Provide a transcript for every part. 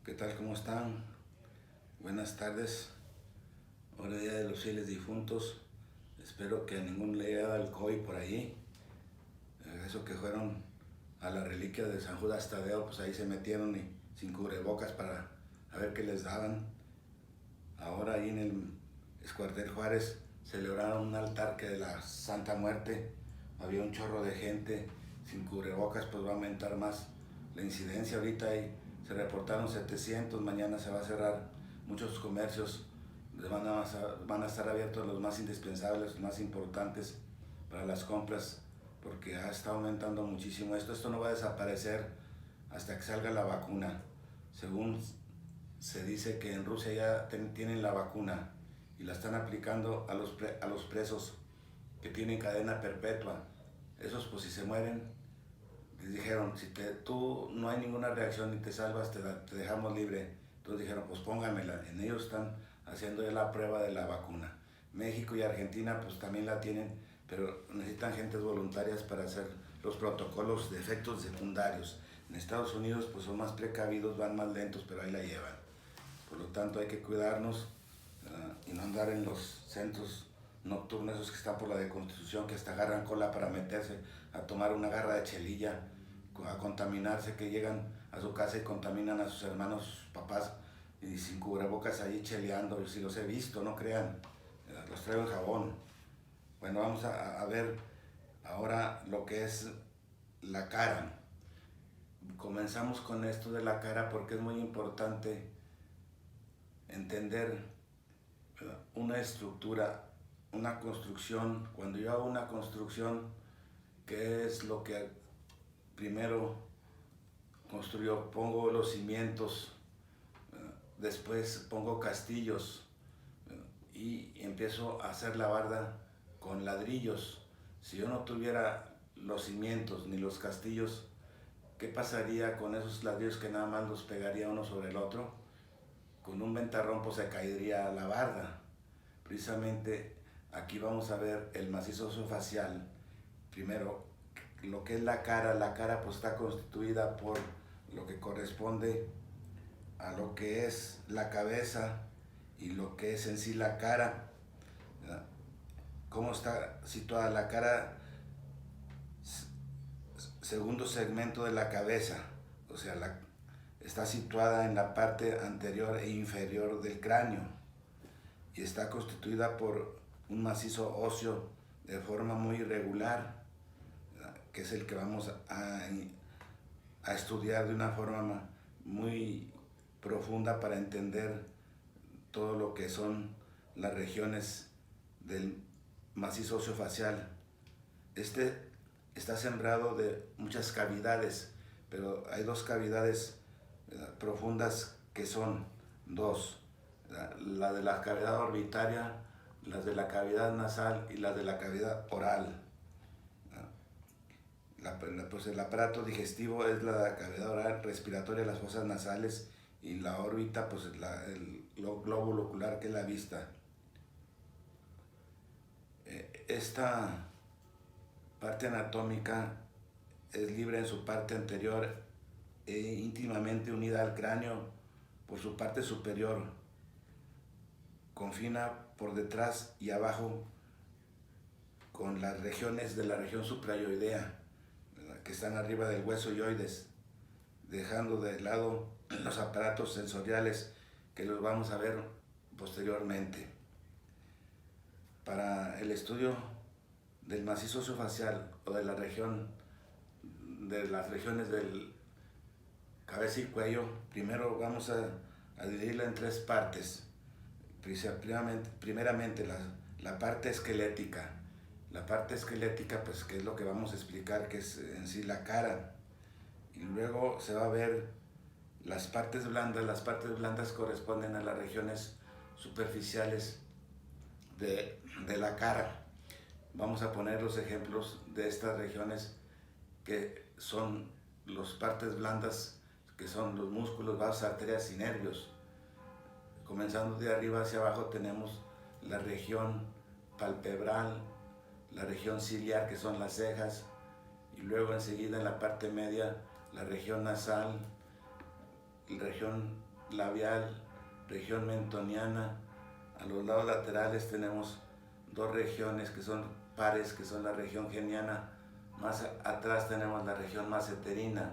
¿Qué tal? ¿Cómo están? Buenas tardes. Ahora día de los fieles difuntos. Espero que a ninguno le haya dado el COVID por ahí. Eso que fueron a la reliquia de San Judas Tadeo, pues ahí se metieron y sin cubrebocas para a ver qué les daban. Ahora ahí en el Escuartel Juárez celebraron un altar que de la Santa Muerte. Había un chorro de gente sin cubrebocas, pues va a aumentar más la incidencia. Ahorita ahí se reportaron 700, mañana se va a cerrar muchos comercios. Van a estar abiertos los más indispensables, los más importantes para las compras, porque ha estado aumentando muchísimo esto. Esto no va a desaparecer hasta que salga la vacuna. Según se dice que en Rusia ya tienen la vacuna y la están aplicando a los presos que tienen cadena perpetua. Esos, pues si se mueren, les dijeron, si tú no hay ninguna reacción y te salvas, te dejamos libre. Entonces dijeron, pues póngamela. En ellos están haciendo ya la prueba de la vacuna. México y Argentina pues también la tienen, pero necesitan gentes voluntarias para hacer los protocolos de efectos secundarios. En Estados Unidos pues son más precavidos, van más lentos, pero ahí la llevan. Por lo tanto hay que cuidarnos y no andar en los centros nocturnos, esos que están por la deconstrucción, que hasta agarran cola para meterse a tomar una garra de chelilla, a contaminarse, que llegan a su casa y contaminan a sus hermanos, sus papás, y sin cubrebocas ahí cheleando. Yo sí los he visto, no crean, los traigo en jabón. Bueno, vamos a ver ahora lo que es la cara. Comenzamos con esto de la cara porque es muy importante entender una estructura, una construcción. Cuando yo hago una construcción, ¿qué es lo que primero construyo? Pongo los cimientos, después pongo castillos y empiezo a hacer la barda con ladrillos. Si yo no tuviera los cimientos ni los castillos, ¿qué pasaría con esos ladrillos que nada más los pegaría uno sobre el otro? Con un ventarrón pues se caería la barda. Precisamente aquí vamos a ver el macizo orofacial. Primero, lo que es la cara pues está constituida por lo que corresponde a lo que es la cabeza y lo que es en sí la cara. ¿Cómo está situada la cara? Segundo segmento de la cabeza, o sea, está situada en la parte anterior e inferior del cráneo y está constituida por un macizo óseo de forma muy irregular, que es el que vamos a estudiar de una forma muy profunda para entender todo lo que son las regiones del macizo óseo facial. Este está sembrado de muchas cavidades, pero hay dos cavidades profundas que son dos: la de la cavidad orbitaria, las de la cavidad nasal y las de la cavidad oral. Pues el aparato digestivo es la cavidad oral, respiratoria, las fosas nasales, y la órbita, pues el glóbulo ocular, que es la vista. Esta parte anatómica es libre en su parte anterior e íntimamente unida al cráneo por su parte superior. Confina por detrás y abajo con las regiones de la región suprayoidea, que están arriba del hueso yoides, dejando de lado los aparatos sensoriales que los vamos a ver posteriormente. Para el estudio del macizo orofacial o de la región, de las regiones del cabeza y cuello, primero vamos a dividirla en tres partes. Primeramente la parte esquelética. La parte esquelética, pues, que es lo que vamos a explicar, que es en sí la cara. Y luego se va a ver las partes blandas. Las partes blandas corresponden a las regiones superficiales de la cara. Vamos a poner los ejemplos de estas regiones que son las partes blandas, que son los músculos, vasos, arterias y nervios. Comenzando de arriba hacia abajo tenemos la región palpebral, la región ciliar, que son las cejas, y luego enseguida en la parte media la región nasal, la región labial, región mentoniana. A los lados laterales tenemos dos regiones que son pares, que son la región geniana. Más atrás tenemos la región maseterina.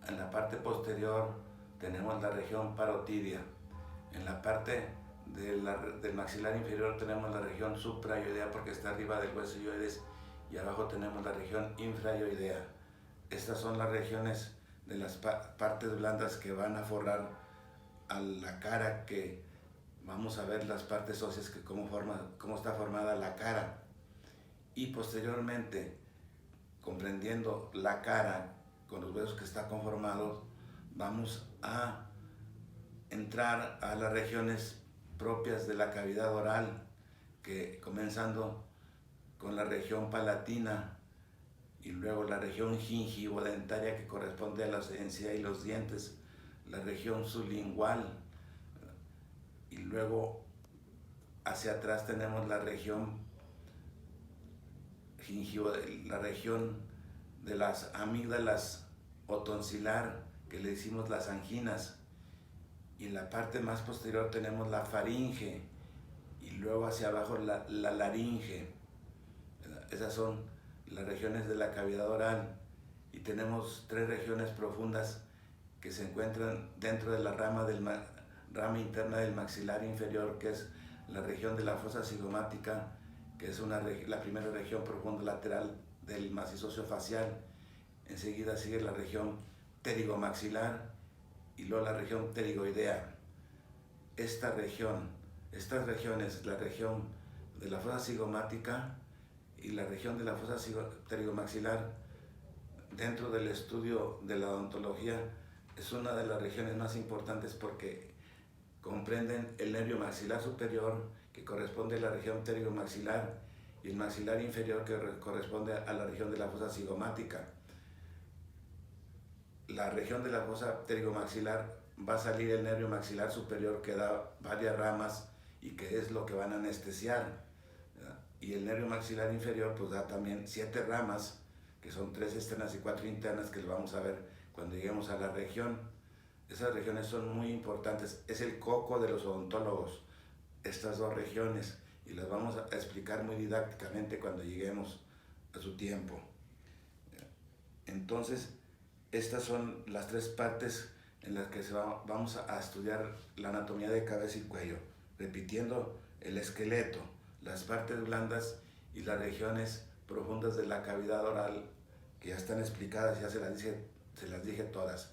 En la parte posterior tenemos la región parotidia. En la parte del maxilar inferior tenemos la región suprayoidea porque está arriba del hueso ioides, y abajo tenemos la región infrayoidea. Estas son las regiones de las partes blandas que van a forrar a la cara, que vamos a ver las partes óseas, que cómo está formada la cara. Y posteriormente, comprendiendo la cara con los huesos que está conformados, vamos a entrar a las regiones propias de la cavidad oral, que comenzando con la región palatina y luego la región gingivodentaria, que corresponde a la encía y los dientes, la región sublingual, y luego hacia atrás tenemos la región la región de las amígdalas o tonsilar, que le decimos las anginas, y en la parte más posterior tenemos la faringe, y luego hacia abajo la laringe. Esas son las regiones de la cavidad oral, y tenemos tres regiones profundas que se encuentran dentro de la rama interna del maxilar inferior, que es la región de la fosa cigomática, que es la primera región profunda lateral del macizo facial. Enseguida sigue la región pterigomaxilar y luego la región pterigoidea. Estas regiones, la región de la fosa cigomática y la región de la fosa pterigomaxilar, dentro del estudio de la odontología, es una de las regiones más importantes porque comprenden el nervio maxilar superior, que corresponde a la región pterigomaxilar, y el maxilar inferior, que corresponde a la región de la fosa cigomática. La región de la fosa pterigomaxilar va a salir el nervio maxilar superior, que da varias ramas y que es lo que van a anestesiar, ¿verdad? Y el nervio maxilar inferior pues da también 7 ramas, que son 3 externas y 4 internas, que lo vamos a ver cuando lleguemos a la región. Esas regiones son muy importantes, es el coco de los odontólogos, estas dos regiones, y las vamos a explicar muy didácticamente cuando lleguemos a su tiempo. Entonces, estas son las 3 partes en las que vamos a estudiar la anatomía de cabeza y cuello, repitiendo el esqueleto, las partes blandas y las regiones profundas de la cavidad oral, que ya están explicadas, ya se las dije todas.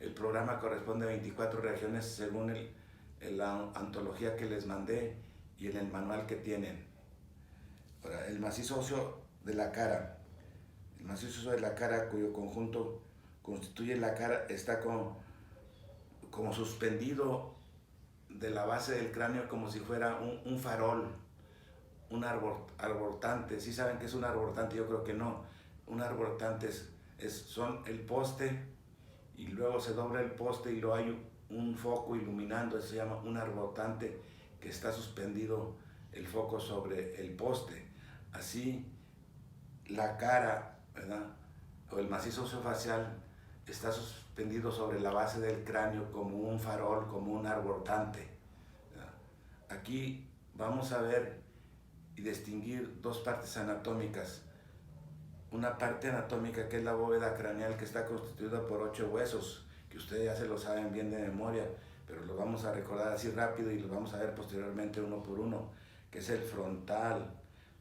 El programa corresponde a 24 regiones según la antología que les mandé y en el manual que tienen. Ahora, el macizo óseo de la cara. El macizo óseo de la cara, cuyo conjunto constituye la cara, está como suspendido de la base del cráneo, como si fuera un farol, un arbortante. ¿Sí saben qué es un arbortante? Yo creo que no. Un arbortante son el poste, y luego se dobla el poste y luego hay un foco iluminando. Eso se llama un arbortante, que está suspendido el foco sobre el poste. Así la cara, ¿verdad?, o el macizo óseo facial está suspendido sobre la base del cráneo como un farol, como un arbortante, ¿verdad? Aquí vamos a ver y distinguir 2 partes anatómicas. Una parte anatómica, que es la bóveda craneal, que está constituida por 8 huesos, que ustedes ya se lo saben bien de memoria, pero los vamos a recordar así rápido y los vamos a ver posteriormente uno por uno, que es el frontal,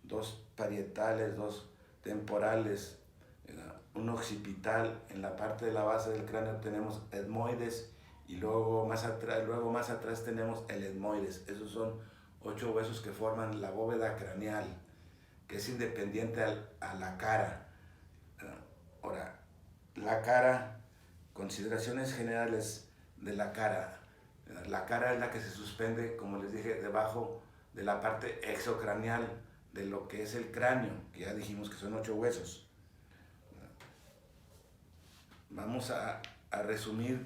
2 parietales, 2 temporales, un occipital. En la parte de la base del cráneo tenemos etmoides, y luego más atrás tenemos el etmoides. Esos son 8 huesos que forman la bóveda craneal, que es independiente a la cara. Ahora, la cara, consideraciones generales de la cara. La cara es la que se suspende, como les dije, debajo de la parte exocraneal de lo que es el cráneo, que ya dijimos que son 8 huesos. Vamos a resumir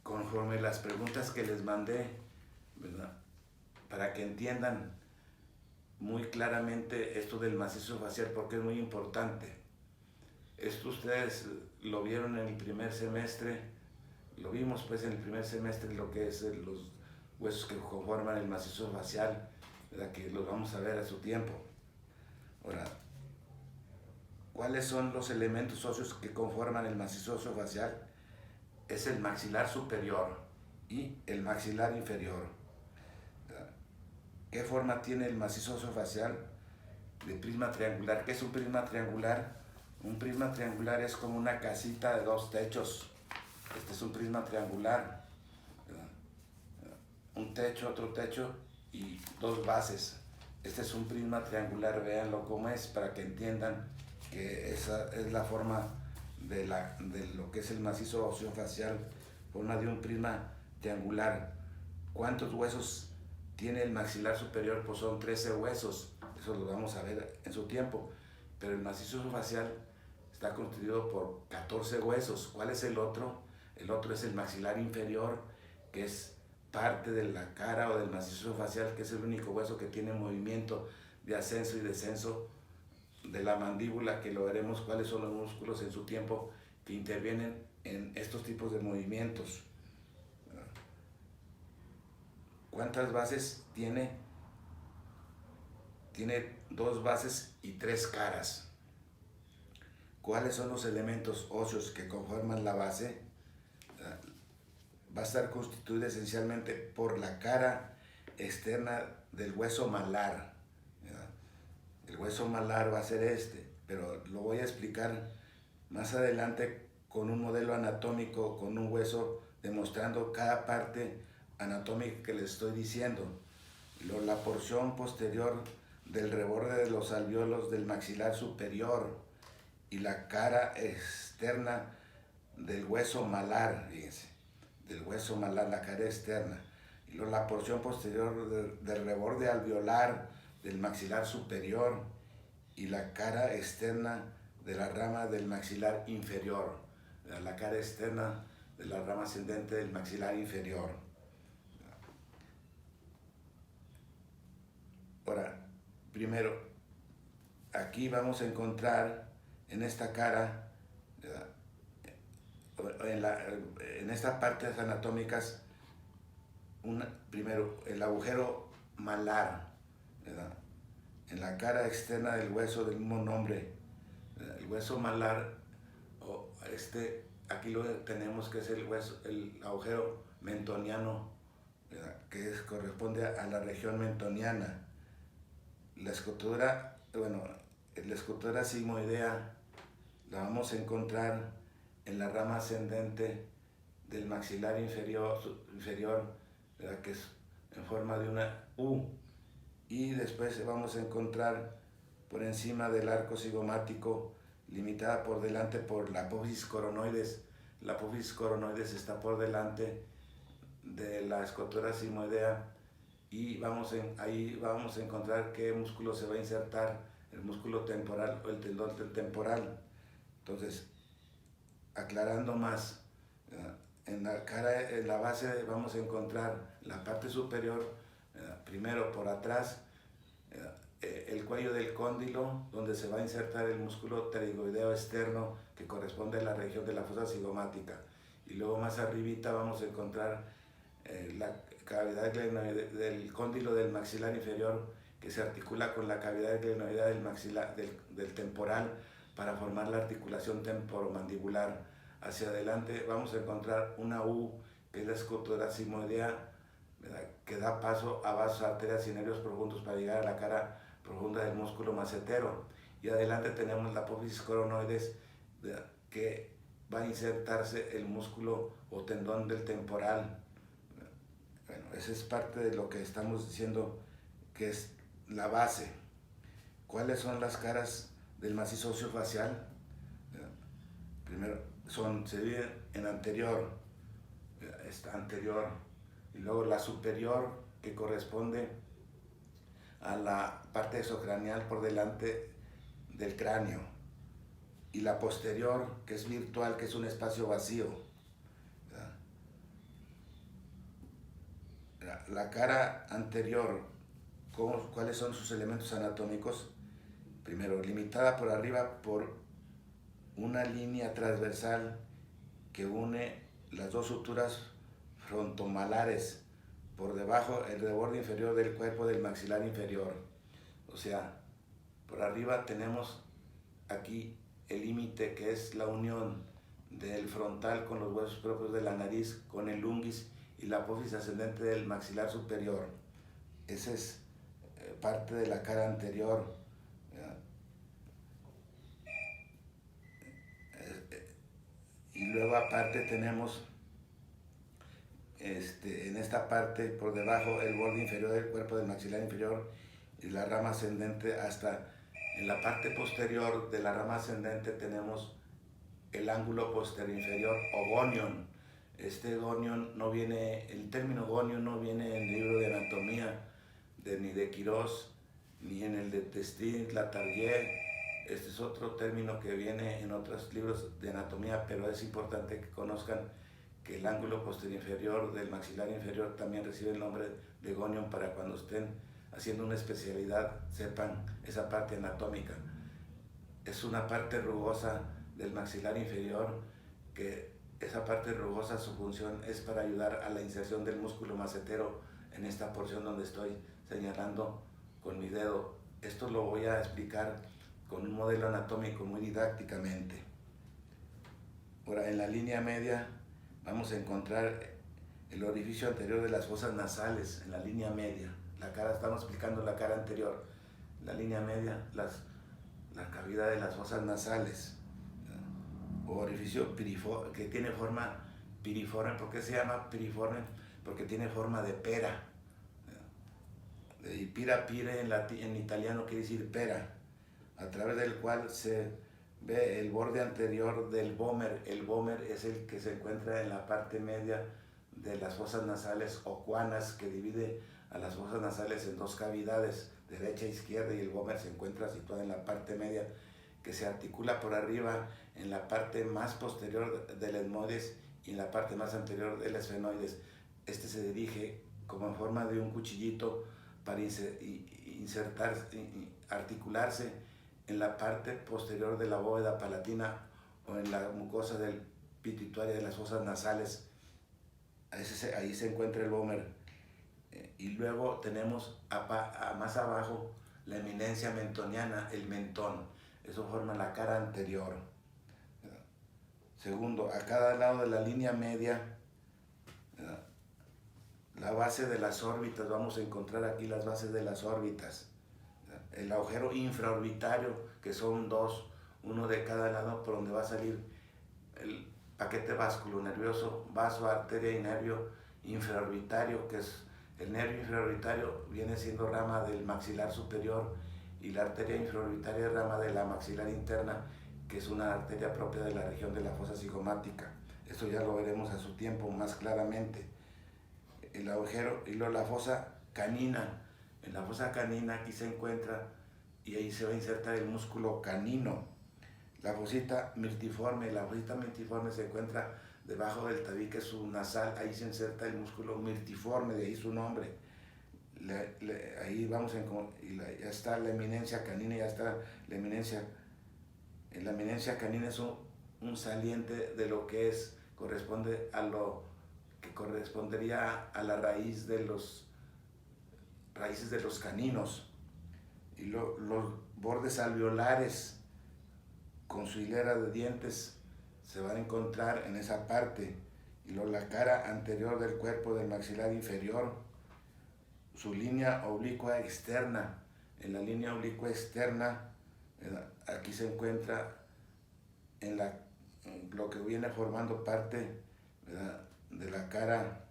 conforme las preguntas que les mandé, ¿verdad?, para que entiendan muy claramente esto del macizo facial, porque es muy importante. Esto ustedes lo vieron en el primer semestre, lo vimos pues en el primer semestre, lo que es los huesos que conforman el macizo facial, ¿verdad? Que los vamos a ver a su tiempo. Ahora, ¿cuáles son los elementos óseos que conforman el macizo óseo facial? Es el maxilar superior y el maxilar inferior. ¿Qué forma tiene el macizo óseo facial? De prisma triangular. ¿Qué es un prisma triangular? Un prisma triangular es como una casita de dos techos. Este es un prisma triangular. Un techo, otro techo y dos bases. Este es un prisma triangular, véanlo cómo es, para que entiendan que esa es la forma de lo que es el macizo óseo facial, forma de un prisma triangular. ¿Cuántos huesos tiene el maxilar superior? Pues son 13 huesos, eso lo vamos a ver en su tiempo, pero el macizo óseo facial está constituido por 14 huesos. ¿Cuál es el otro? El otro es el maxilar inferior, que es parte de la cara o del macizo facial, que es el único hueso que tiene movimiento de ascenso y descenso de la mandíbula, que lo veremos cuáles son los músculos en su tiempo que intervienen en estos tipos de movimientos. ¿Cuántas bases tiene? Tiene 2 bases y 3 caras. ¿Cuáles son los elementos óseos que conforman la base? Va a estar constituida esencialmente por la cara externa del hueso malar. El hueso malar va a ser este, pero lo voy a explicar más adelante con un modelo anatómico, con un hueso, demostrando cada parte anatómica que les estoy diciendo. La porción posterior del reborde de los alvéolos del maxilar superior y la cara externa del hueso malar, fíjense, del hueso malar, la cara externa, y luego la porción posterior del reborde alveolar del maxilar superior y la cara externa de la rama del maxilar inferior, la cara externa de la rama ascendente del maxilar inferior. Ahora, primero, aquí vamos a encontrar en esta cara, en estas partes anatómicas, primero el agujero malar, ¿verdad? En la cara externa del hueso del mismo nombre, ¿verdad? El hueso malar, aquí lo tenemos, que es el agujero mentoniano, ¿verdad? Que corresponde a la región mentoniana. La escultura sigmoidea la vamos a encontrar en la rama ascendente del maxilar inferior, ¿verdad? Que es en forma de una U, y después vamos a encontrar por encima del arco cigomático, limitada por delante por la apófisis coronoides. La apófisis coronoides está por delante de la escultura sigmoidea, y ahí vamos a encontrar qué músculo se va a insertar, el músculo temporal o el tendón temporal. Entonces, aclarando más, en la base vamos a encontrar la parte superior, primero por atrás, el cuello del cóndilo, donde se va a insertar el músculo pterigoideo externo, que corresponde a la región de la fosa cigomática, y luego más arribita vamos a encontrar la cavidad del cóndilo del maxilar inferior, que se articula con la cavidad glenoidea del temporal para formar la articulación temporomandibular. Hacia adelante vamos a encontrar una U, que es la escultura sigmoidea, ¿verdad? Que da paso a vasos, arterias y nervios profundos para llegar a la cara profunda del músculo macetero. Y adelante tenemos la apófisis coronoides, ¿verdad? Que va a insertarse el músculo o tendón del temporal. Bueno, esa es parte de lo que estamos diciendo, que es la base. ¿Cuáles son las caras del macizo óseo facial? Primero, se divide en anterior, esta anterior, y luego la superior, que corresponde a la parte exocraneal por delante del cráneo, y la posterior, que es virtual, que es un espacio vacío. La cara anterior, ¿cuáles son sus elementos anatómicos? Primero, limitada por arriba por una línea transversal que une las dos suturas frontomalares, por debajo el reborde inferior del cuerpo del maxilar inferior. O sea, por arriba tenemos aquí el límite, que es la unión del frontal con los huesos propios de la nariz, con el unguis y la apófisis ascendente del maxilar superior. Esa es parte de la cara anterior. Y luego aparte tenemos en esta parte por debajo el borde inferior del cuerpo del maxilar inferior y la rama ascendente. Hasta en la parte posterior de la rama ascendente tenemos el ángulo posterior inferior o gonion. Este gonion no viene, el término gonion no viene en el libro de anatomía ni de Quirós ni en el de Testin, Latarrier. Este es otro término que viene en otros libros de anatomía, pero es importante que conozcan que el ángulo posterior inferior del maxilar inferior también recibe el nombre de gonion, para cuando estén haciendo una especialidad sepan esa parte anatómica. Es una parte rugosa del maxilar inferior, que esa parte rugosa, su función es para ayudar a la inserción del músculo macetero en esta porción donde estoy señalando con mi dedo. Esto lo voy a explicar con un modelo anatómico muy didácticamente. Ahora, en la línea media vamos a encontrar el orificio anterior de las fosas nasales, en la línea media. La cara, estamos explicando la cara anterior. La línea media, la cavidad de las fosas nasales, o orificio que tiene forma piriforme. ¿Por qué se llama piriforme? Porque tiene forma de pera. Y pira pire en italiano quiere decir pera, a través del cual se ve el borde anterior del vómer. El vómer es el que se encuentra en la parte media de las fosas nasales o cuanas, que divide a las fosas nasales en dos cavidades, derecha e izquierda, y el vómer se encuentra situado en la parte media, que se articula por arriba en la parte más posterior del etmoides y en la parte más anterior del esfenoides. Este se dirige como en forma de un cuchillito para articularse en la parte posterior de la bóveda palatina o en la mucosa del pituitaria de las fosas nasales. Ahí se encuentra el vómer. Y luego tenemos más abajo la eminencia mentoniana, el mentón. Eso forma la cara anterior. Segundo, a cada lado de la línea media, la base de las órbitas, vamos a encontrar aquí las bases de las órbitas. El agujero infraorbitario, que son dos, uno de cada lado, por donde va a salir el paquete vasculonervioso, vaso, arteria y nervio infraorbitario, que es el nervio infraorbitario, viene siendo rama del maxilar superior, y la arteria infraorbitaria es rama de la maxilar interna, que es una arteria propia de la región de la fosa cigomática. Esto ya lo veremos a su tiempo más claramente. El agujero y luego la fosa canina. En la fosa canina aquí se encuentra, y ahí se va a insertar el músculo canino. La fosita mirtiforme. La fosita mirtiforme se encuentra debajo del tabique subnasal. Ahí se inserta el músculo mirtiforme, de ahí su nombre. Ahí vamos ya está la eminencia canina, ya está la eminencia. La eminencia canina es un saliente de lo que corresponde a lo que correspondería a la raíz de raíces de los caninos. Y los bordes alveolares con su hilera de dientes se van a encontrar en esa parte. Y luego la cara anterior del cuerpo del maxilar inferior, su línea oblicua externa. En la línea oblicua externa, aquí se encuentra en lo que viene formando parte, ¿verdad?, de la cara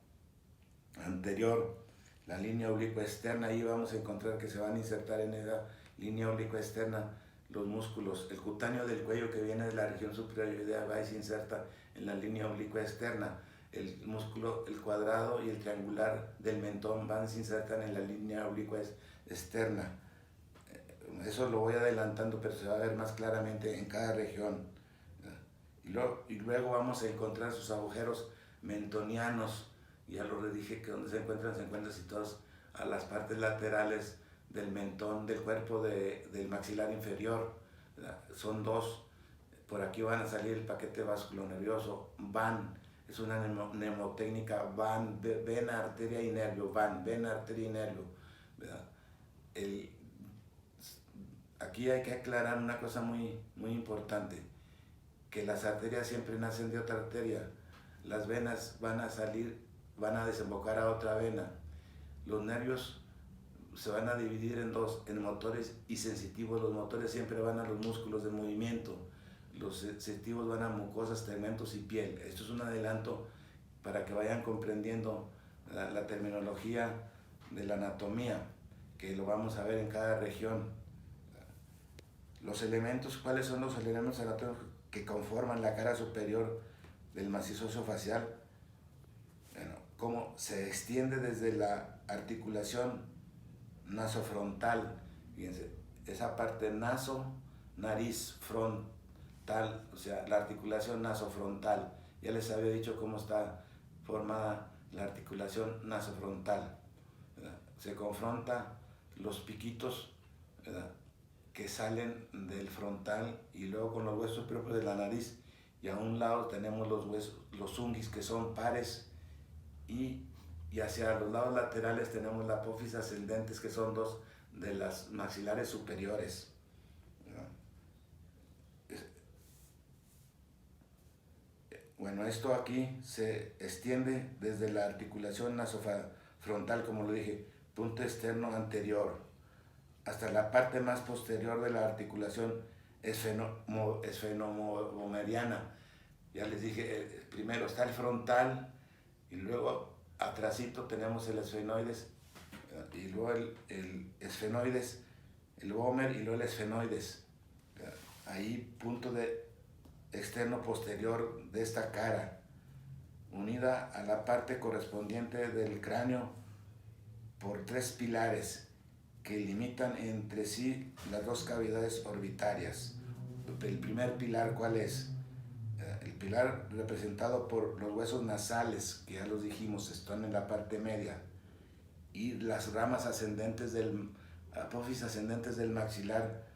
anterior, la línea oblicua externa. Ahí vamos a encontrar que se van a insertar en esa línea oblicua externa los músculos. El cutáneo del cuello, que viene de la región superior, va y se inserta en la línea oblicua externa. El músculo, el cuadrado y el triangular del mentón van y se insertan en la línea oblicua externa. Eso lo voy adelantando, pero se va a ver más claramente en cada región. Y luego vamos a encontrar sus agujeros mentonianos. Ya lo dije que donde se encuentran situados a las partes laterales del mentón, del cuerpo del maxilar inferior. Son dos. Por aquí van a salir el paquete vasculonervioso, van es una mnemotécnica van, vena, arteria y nervio, van, vena, arteria y nervio, ¿verdad? Aquí hay que aclarar una cosa muy importante, que las arterias siempre nacen de otra arteria, las venas van a salir, van a desembocar a otra vena, los nervios se van a dividir en dos, en motores y sensitivos. Los motores siempre van a los músculos de movimiento, los sensitivos van a mucosas, tegmentos y piel. Esto es un adelanto para que vayan comprendiendo la terminología de la anatomía, que lo vamos a ver en cada región. Los elementos, ¿cuáles son los elementos anatómicos que conforman la cara superior del macizo óseo facial? Bueno, cómo se extiende desde la articulación nasofrontal, fíjense, esa parte naso, nariz, frontal, o sea, la articulación nasofrontal. Ya les había dicho cómo está formada la articulación nasofrontal, ¿verdad? Se confronta los piquitos, ¿verdad?, que salen del frontal y luego con los huesos propios de la nariz, y a un lado tenemos los huesos, los unguis, que son pares, y hacia los lados laterales tenemos la apófisis ascendentes, que son dos de las maxilares superiores. Bueno, esto aquí se extiende desde la articulación nasofrontal, como lo dije, punto externo anterior, hasta la parte más posterior de la articulación esfenomomeriana. Ya les dije, primero está el frontal, y luego atrásito tenemos el esfenoides, y luego el esfenoides, el vómer, y luego el esfenoides. Ahí, punto de externo posterior de esta cara, unida a la parte correspondiente del cráneo por tres pilares que limitan entre sí las dos cavidades orbitarias. El primer pilar, ¿cuál es? El pilar representado por los huesos nasales, que ya los dijimos, están en la parte media, y las ramas ascendentes apófisis ascendentes del maxilar,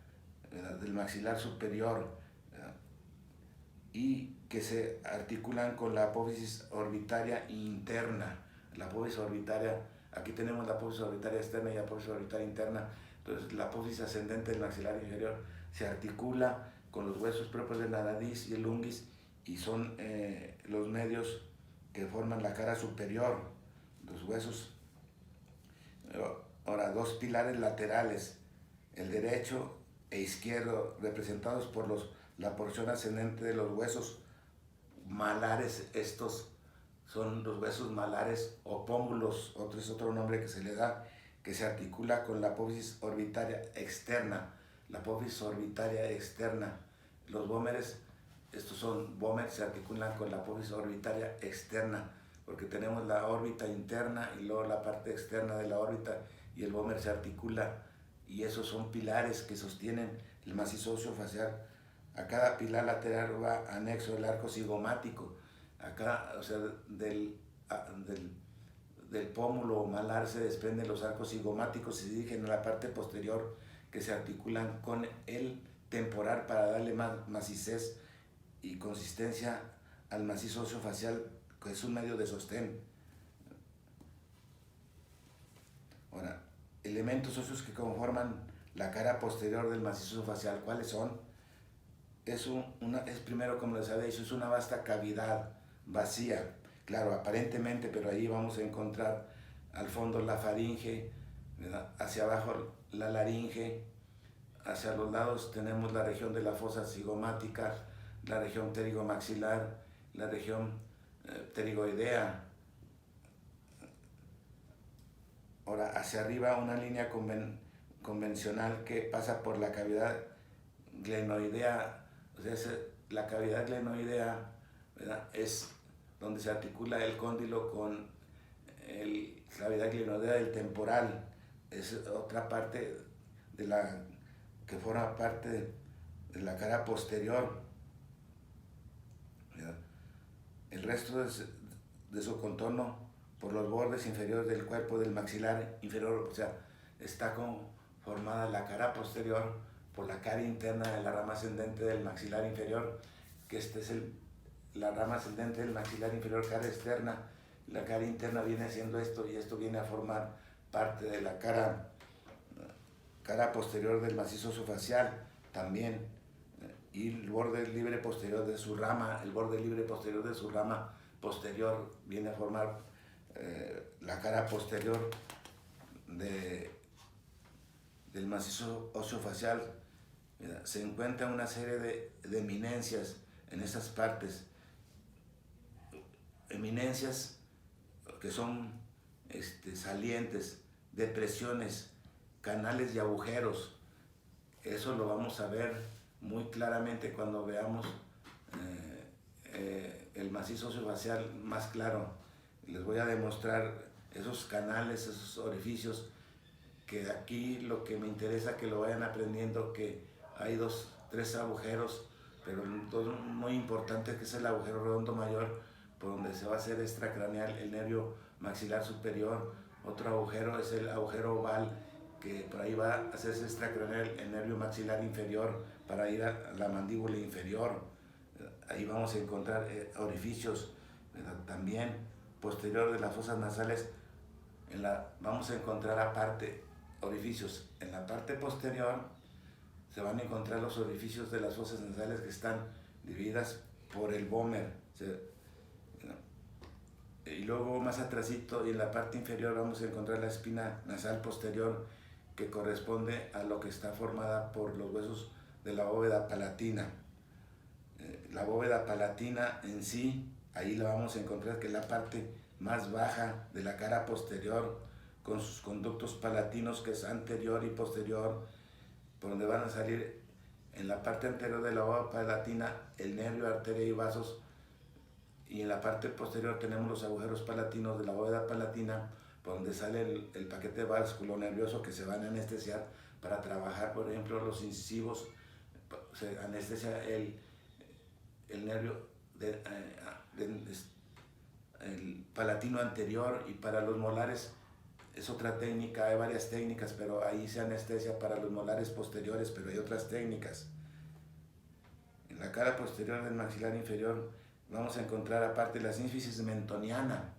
¿verdad?, del maxilar superior, ¿verdad?, y que se articulan con la apófisis orbitaria interna. La apófisis orbitaria, aquí tenemos la apófisis orbitaria externa y la apófisis orbitaria interna. Entonces la apófisis ascendente del maxilar inferior se articula con los huesos propios de la nariz y el unguis, y son los medios que forman la cara superior, los huesos. Ahora, dos pilares laterales, el derecho e izquierdo, representados por la porción ascendente de los huesos malares. Estos son los huesos malares o pómulos, es otro nombre que se le da, que se articula con la apófisis orbitaria externa. La apófisis orbitaria externa. Los vómeres, estos son vómeres, se articulan con la apófisis orbitaria externa, porque tenemos la órbita interna y luego la parte externa de la órbita, y el vómer se articula, y esos son pilares que sostienen el macizo óseo facial. A cada pilar lateral va anexo el arco cigomático. Acá, o sea, del pómulo malar se desprenden los arcos cigomáticos y se dirigen a la parte posterior, que se articulan con el temporal para darle más maciez y consistencia al macizo óseo facial, que es un medio de sostén. Ahora, elementos óseos que conforman la cara posterior del macizo óseo facial, ¿cuáles son? Es primero, como les había dicho, es una vasta cavidad vacía, claro, aparentemente, pero ahí vamos a encontrar al fondo la faringe, ¿verdad?, hacia abajo la laringe, hacia los lados tenemos la región de la fosa cigomática, la región pterigomaxilar, la región pterigoidea. Ahora, hacia arriba una línea convencional que pasa por la cavidad glenoidea. O sea, la cavidad glenoidea, ¿verdad?, es donde se articula el cóndilo con la cavidad glenoidea del temporal. Es otra parte que forma parte de la cara posterior, ¿verdad? El resto de su contorno por los bordes inferiores del cuerpo del maxilar inferior, o sea, está formada la cara posterior por la cara interna de la rama ascendente del maxilar inferior, que este es la rama ascendente del maxilar inferior, cara externa. La cara interna viene haciendo esto y esto viene a formar parte de la cara posterior del macizo orofacial también. Y el borde libre posterior de su rama, posterior viene a formar la cara posterior del macizo orofacial. Se encuentra una serie de eminencias en esas partes, eminencias que son salientes, depresiones, canales y agujeros. Eso lo vamos a ver muy claramente cuando veamos el macizo orofacial más claro. Les voy a demostrar esos canales, esos orificios, que aquí lo que me interesa que lo vayan aprendiendo, que hay 2, 3 agujeros, pero dos muy importantes, que es el agujero redondo mayor, por donde se va a hacer extracraneal el nervio maxilar superior. Otro agujero es el agujero oval, que por ahí va a hacerse extracraneal el nervio maxilar inferior para ir a la mandíbula inferior. Ahí vamos a encontrar orificios, también posterior de las fosas nasales. Vamos a encontrar aparte orificios en la parte posterior. Se van a encontrar los orificios de las fosas nasales que están divididas por el vómer. Y luego más atrásito y en la parte inferior vamos a encontrar la espina nasal posterior, que corresponde a lo que está formada por los huesos de la bóveda palatina. La bóveda palatina en sí, ahí la vamos a encontrar, que es la parte más baja de la cara posterior, con sus conductos palatinos, que es anterior y posterior, por donde van a salir en la parte anterior de la bóveda palatina el nervio, arteria y vasos, y en la parte posterior tenemos los agujeros palatinos de la bóveda palatina, por donde sale el paquete vasculo nervioso, que se van a anestesiar para trabajar, por ejemplo, los incisivos. Se anestesia el nervio el palatino anterior, y para los molares es otra técnica. Hay varias técnicas, pero ahí se anestesia para los molares posteriores, pero hay otras técnicas. En la cara posterior del maxilar inferior vamos a encontrar, aparte, la sínfisis mentoniana.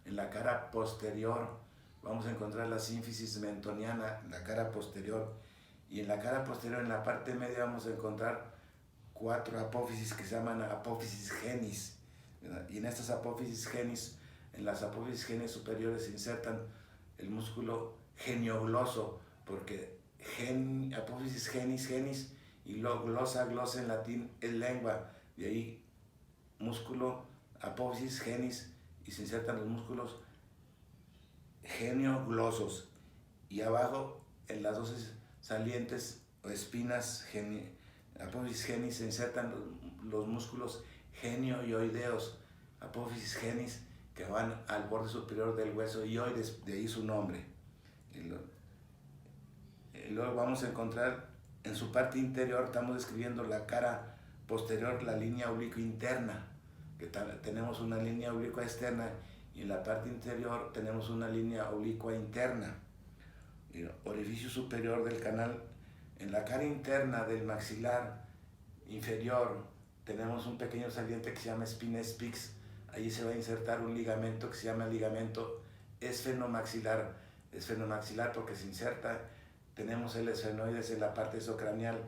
En la cara posterior vamos a encontrar la sínfisis mentoniana, la cara posterior. Y en la cara posterior, en la parte media, vamos a encontrar 4 apófisis que se llaman apófisis genis. Y en estas apófisis genis, en las apófisis genis superiores, se insertan el músculo geniogloso, porque apófisis genis, y luego glosa en latín es lengua, de ahí músculo apófisis genis, y se insertan los músculos genioglosos. Y abajo, en las 12 salientes o espinas apófisis genis, se insertan los músculos genioioideos, apófisis genis, que van al borde superior del hueso ioides, de ahí su nombre. Y luego vamos a encontrar en su parte interior, estamos describiendo la cara posterior, la línea oblicua interna, que tenemos una línea oblicua externa, y en la parte interior tenemos una línea oblicua interna. Y orificio superior del canal, en la cara interna del maxilar inferior tenemos un pequeño saliente que se llama spina spix. Allí se va a insertar un ligamento que se llama ligamento esfenomaxilar. Esfenomaxilar porque se inserta, tenemos el esfenoides en la parte isocranial.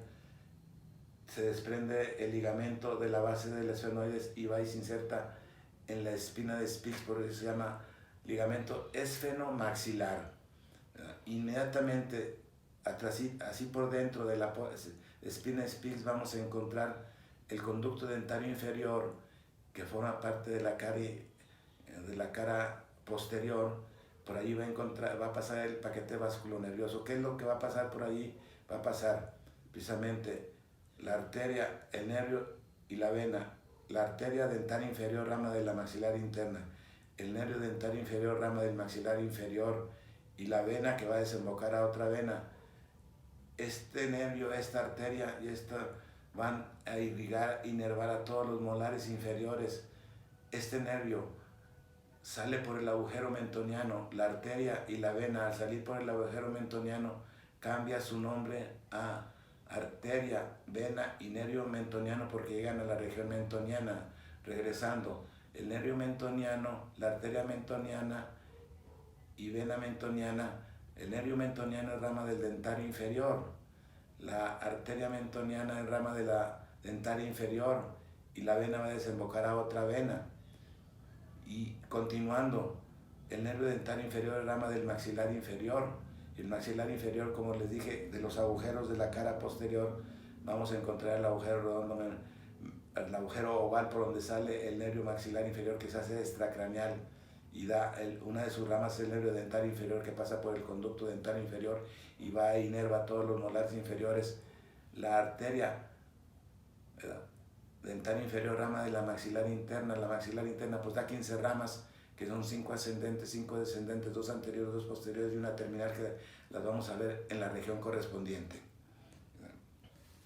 Se desprende el ligamento de la base del esfenoides y va y se inserta en la espina de Spix, por eso se llama ligamento esfenomaxilar. Inmediatamente, así por dentro de la espina de Spix, vamos a encontrar el conducto dentario inferior, que forma parte de la cara posterior. Por allí va a pasar el paquete vasculonervioso. ¿Qué es lo que va a pasar por allí? Va a pasar precisamente la arteria, el nervio y la vena. La arteria dentaria inferior, rama de la maxilar interna, el nervio dentario inferior, rama del maxilar inferior, y la vena que va a desembocar a otra vena. Este nervio, esta arteria y esta van a irrigar, inervar a todos los molares inferiores. Este nervio sale por el agujero mentoniano. La arteria y la vena, al salir por el agujero mentoniano, cambia su nombre a arteria, vena y nervio mentoniano, porque llegan a la región mentoniana. Regresando, el nervio mentoniano, la arteria mentoniana y vena mentoniana. El nervio mentoniano es rama del dentario inferior, la arteria mentoniana es rama de la dentaria inferior y la vena va a desembocar a otra vena. Y continuando, el nervio dentario inferior es rama del maxilar inferior. El maxilar inferior, como les dije, de los agujeros de la cara posterior, vamos a encontrar el agujero redondo, el agujero oval por donde sale el nervio maxilar inferior, que se hace extracraneal y da una de sus ramas, el nervio dentario inferior, que pasa por el conducto dentario inferior y va e inerva todos los molares inferiores. La arteria dentario inferior, rama de la maxilar interna. La maxilar interna pues da 15 ramas, que son 5 ascendentes, 5 descendentes, 2 anteriores, 2 posteriores y una terminal, que las vamos a ver en la región correspondiente.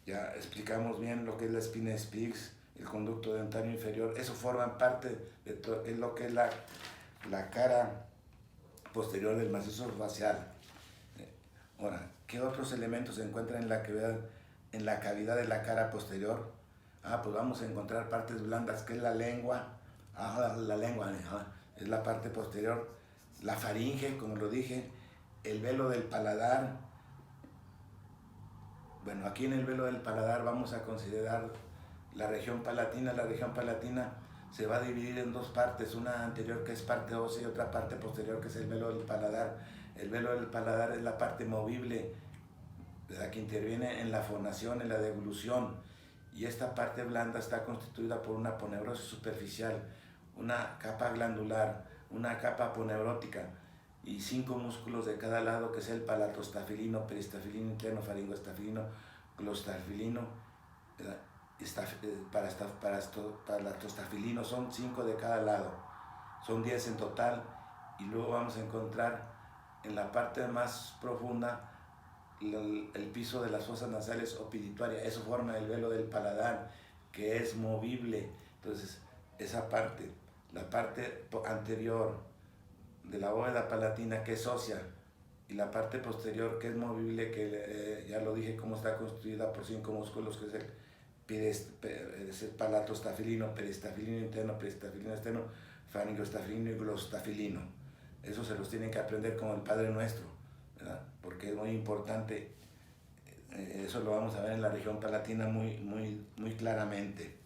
Ya explicamos bien lo que es la espina de Spiggs, el conducto dentario inferior. Eso forma parte de todo, es lo que es la cara posterior del macizo facial. Ahora, ¿qué otros elementos se encuentran en la cavidad de la cara posterior? Pues vamos a encontrar partes blandas, que es la lengua. La lengua es la parte posterior. La faringe, como lo dije, el velo del paladar. Bueno, aquí en el velo del paladar vamos a considerar la región palatina. La región palatina se va a dividir en dos partes, una anterior, que es parte ósea, y otra parte posterior, que es el velo del paladar. El velo del paladar es la parte movible, ¿verdad?, que interviene en la fonación, en la deglución, y esta parte blanda está constituida por una aponeurosis superficial, una capa glandular, una capa aponeurótica y 5 músculos de cada lado, que es el palatostafilino, peristafilino interno, faringoestafilino, glostafilino, palatostafilino. Son 5 de cada lado, son 10 en total. Y luego vamos a encontrar en la parte más profunda el piso de las fosas nasales o pituitaria. Eso forma el velo del paladar, que es movible. Entonces, esa parte, la parte anterior de la bóveda palatina, que es ósea, y la parte posterior, que es movible, que ya lo dije cómo está constituida por 5 músculos, que es el palatostafilino, peristafilino interno, peristafilino externo, faringoestafilino y glostafilino. Eso se los tienen que aprender como el Padre Nuestro, ¿verdad?, porque es muy importante. Eso lo vamos a ver en la región palatina muy claramente.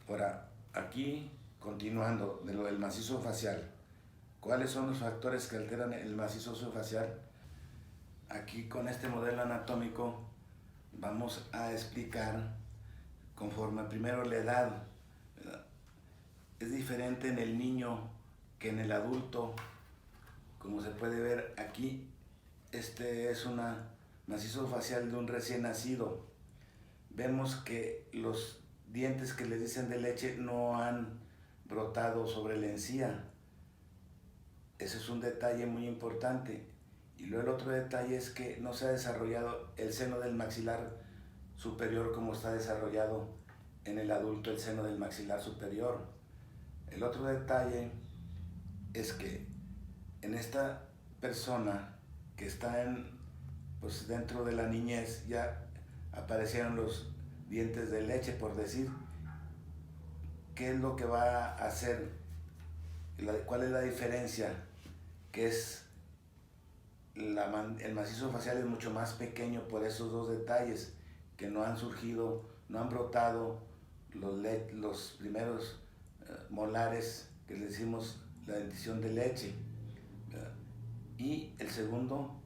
Ahora, aquí, continuando de lo del macizo facial, ¿cuáles son los factores que alteran el macizo facial? Aquí, con este modelo anatómico, vamos a explicar conforme primero la edad, ¿verdad? Es diferente en el niño que en el adulto. Como se puede ver aquí, este es un macizo facial de un recién nacido. Vemos que los dientes que les dicen de leche no han brotado sobre la encía. Ese es un detalle muy importante. Y luego el otro detalle es que no se ha desarrollado el seno del maxilar superior como está desarrollado en el adulto el seno del maxilar superior. El otro detalle es que en esta persona que está pues dentro de la niñez, ya aparecieron los dientes de leche, por decir. ¿Qué es lo que va a hacer? ¿Cuál es la diferencia? Que es el macizo facial es mucho más pequeño por esos dos detalles, que no han surgido, no han brotado los primeros molares, que le decimos la dentición de leche. Y el segundo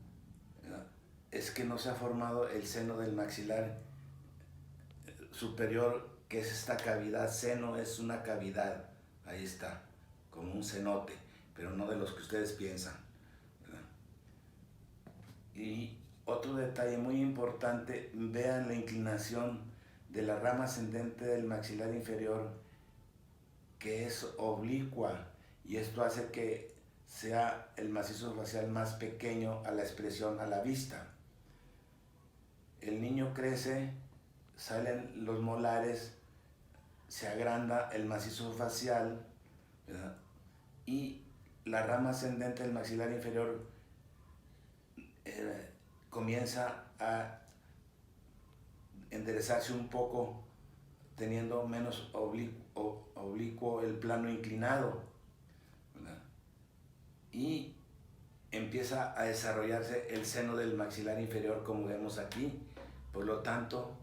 es que no se ha formado el seno del maxilar superior, que es esta cavidad. Seno es una cavidad, ahí está, como un cenote, pero no de los que ustedes piensan, ¿verdad? Y otro detalle muy importante, vean la inclinación de la rama ascendente del maxilar inferior, que es oblicua, y esto hace que sea el macizo facial más pequeño a la expresión, a la vista. El niño crece, salen los molares, se agranda el macizo facial, ¿verdad?, y la rama ascendente del maxilar inferior comienza a enderezarse un poco teniendo menos oblicuo el plano inclinado, ¿verdad? Y empieza a desarrollarse el seno del maxilar inferior como vemos aquí. Por lo tanto,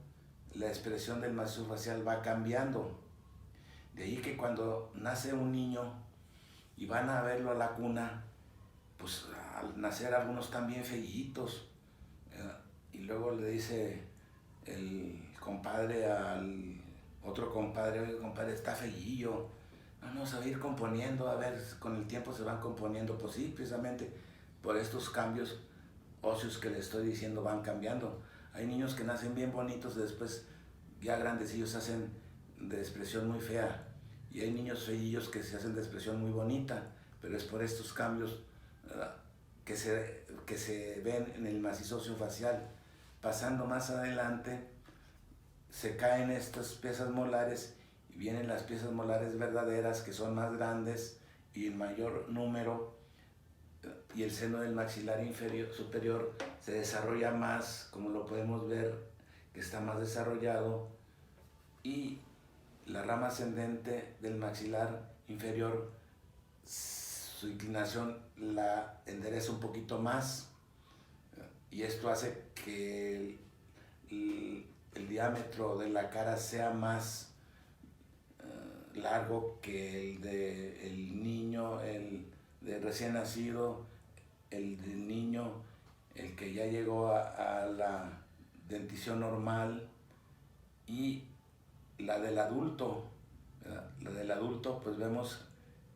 la expresión del macizo facial va cambiando. De ahí que cuando nace un niño y van a verlo a la cuna, pues al nacer algunos están bien feillitos, ¿verdad? Y luego le dice el compadre al otro compadre: oye, compadre, está feillillo, vamos a ir componiendo, a ver, con el tiempo se van componiendo. Pues sí, precisamente por estos cambios óseos que le estoy diciendo van cambiando. Hay niños que nacen bien bonitos y después ya grandecillos se hacen de expresión muy fea, y hay niños feillos que se hacen de expresión muy bonita, pero es por estos cambios que se ven en el macizo óseo facial. Pasando más adelante, se caen estas piezas molares y vienen las piezas molares verdaderas, que son más grandes y en mayor número, y el seno del maxilar superior se desarrolla más, como lo podemos ver, que está más desarrollado, y la rama ascendente del maxilar inferior, su inclinación la endereza un poquito más, y esto hace que el diámetro de la cara sea más largo que el del niño, el de recién nacido, el del niño, el que ya llegó a la dentición normal, y la del adulto, ¿verdad? La del adulto, pues vemos,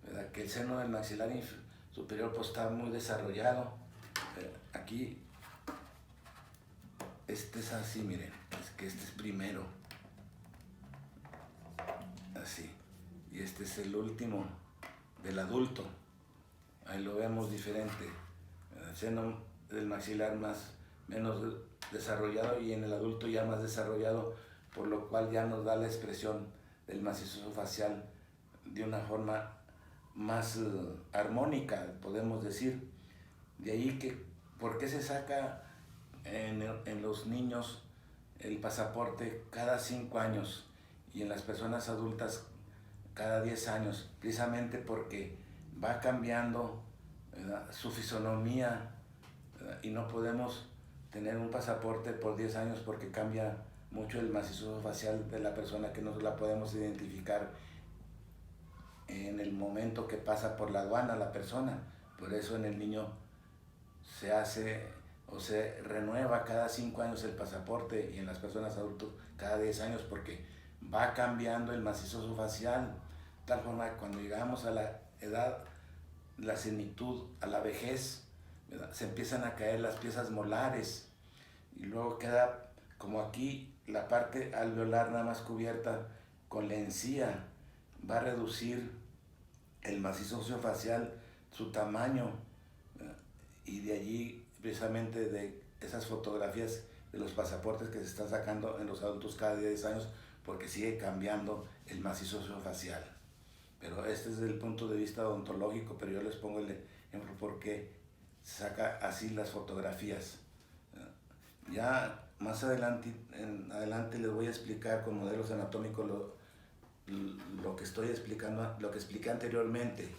¿verdad?, que el seno del maxilar superior pues está muy desarrollado. Aquí, este es así, miren, es que este es primero, así, y este es el último del adulto. Ahí lo vemos diferente, el seno del maxilar menos desarrollado, y en el adulto ya más desarrollado, por lo cual ya nos da la expresión del macizo facial de una forma más armónica, podemos decir. De ahí que, ¿por qué se saca en los niños el pasaporte cada 5 años y en las personas adultas cada 10 años? Precisamente porque va cambiando, ¿verdad?, su fisonomía, ¿verdad? Y no podemos tener un pasaporte por 10 años porque cambia mucho el macizo facial de la persona, que no la podemos identificar en el momento que pasa por la aduana la persona. Por eso en el niño se hace o se renueva cada 5 años el pasaporte, y en las personas adultas cada 10 años, porque va cambiando el macizo facial, de tal forma que cuando llegamos a la edad, la senectud, a la vejez, ¿verdad?, se empiezan a caer las piezas molares, y luego queda como aquí la parte alveolar nada más cubierta con la encía. Va a reducir el macizo óseo facial su tamaño, y de allí, precisamente de esas fotografías de los pasaportes que se están sacando en los adultos cada 10 años, porque sigue cambiando el macizo óseo facial. Pero este es desde el punto de vista odontológico, pero yo les pongo el ejemplo porque se saca así las fotografías. Ya más adelante les voy a explicar con modelos anatómicos lo que estoy explicando, lo que expliqué anteriormente.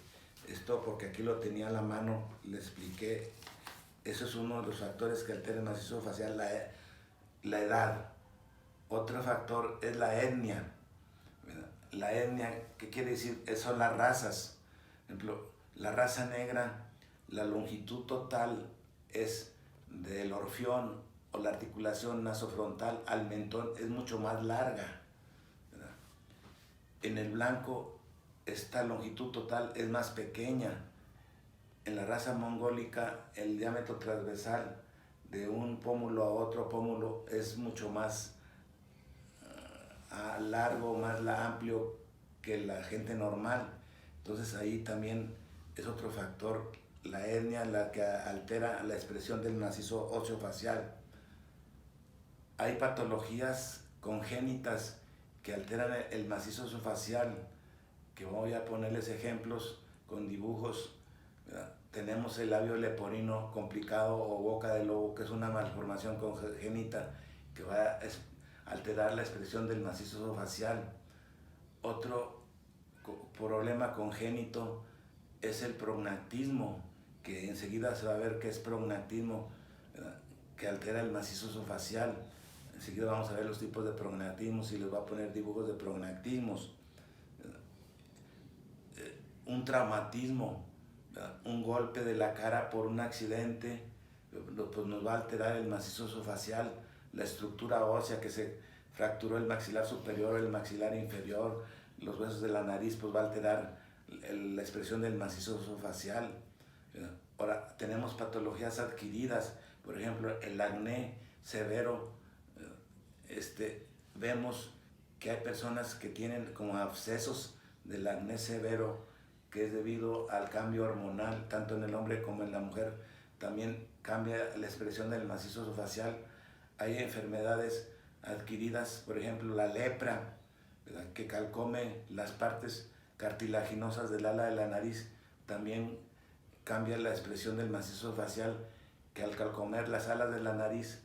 Esto porque aquí lo tenía a la mano, le expliqué. Eso es uno de los factores que altera el macizo facial, la edad. Otro factor es la etnia. La etnia, ¿qué quiere decir? Son las razas. Por ejemplo, la raza negra, la longitud total es del orfión o la articulación nasofrontal al mentón es mucho más larga, ¿verdad? En el blanco, esta longitud total es más pequeña. En la raza mongólica, el diámetro transversal de un pómulo a otro pómulo es mucho más largo, más amplio que la gente normal. Entonces ahí también es otro factor, la etnia, la que altera la expresión del macizo óseo facial. Hay patologías congénitas que alteran el macizo óseo facial, que voy a ponerles ejemplos con dibujos, ¿verdad? Tenemos el labio leporino complicado o boca de lobo, que es una malformación congénita que va alterar la expresión del macizo facial. Otro problema congénito es el prognactismo, que enseguida se va a ver que es prognactismo, que altera el macizo facial. Enseguida vamos a ver los tipos de prognactismos y les voy a poner dibujos de prognactismos. Un traumatismo, un golpe de la cara por un accidente, pues nos va a alterar el macizo facial, la estructura ósea, que se fracturó el maxilar superior, el maxilar inferior, los huesos de la nariz, pues va a alterar la expresión del macizo facial. Ahora, tenemos patologías adquiridas, por ejemplo, el acné severo. Vemos que hay personas que tienen como abscesos del acné severo, que es debido al cambio hormonal, tanto en el hombre como en la mujer. También cambia la expresión del macizo facial. Hay enfermedades adquiridas, por ejemplo, la lepra, ¿verdad?, que calcome las partes cartilaginosas del ala de la nariz. También cambia la expresión del macizo facial, que al calcomer las alas de la nariz,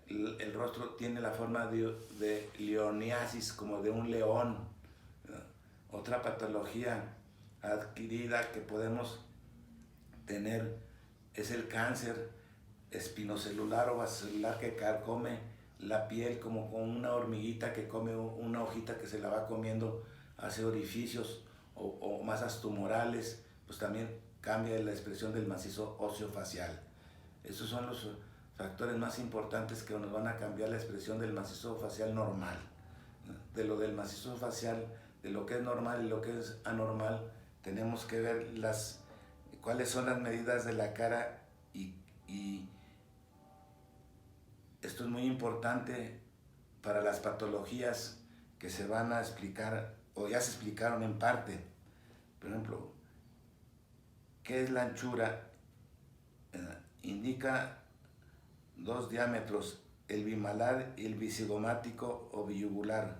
el rostro tiene la forma de leoniasis, como de un león, ¿verdad? Otra patología adquirida que podemos tener es el cáncer espinocelular o vasocelular, que carcome la piel como con una hormiguita que come una hojita, que se la va comiendo, hace orificios o masas tumorales. Pues también cambia la expresión del macizo óseo facial. Esos son los factores más importantes que nos van a cambiar la expresión del macizo facial normal. De lo del macizo facial, de lo que es normal y lo que es anormal, tenemos que ver cuáles son las medidas de la cara, y esto es muy importante para las patologías que se van a explicar o ya se explicaron en parte. Por ejemplo, ¿qué es la anchura? Indica dos diámetros, el bimalar y el bicigomático o biyugular.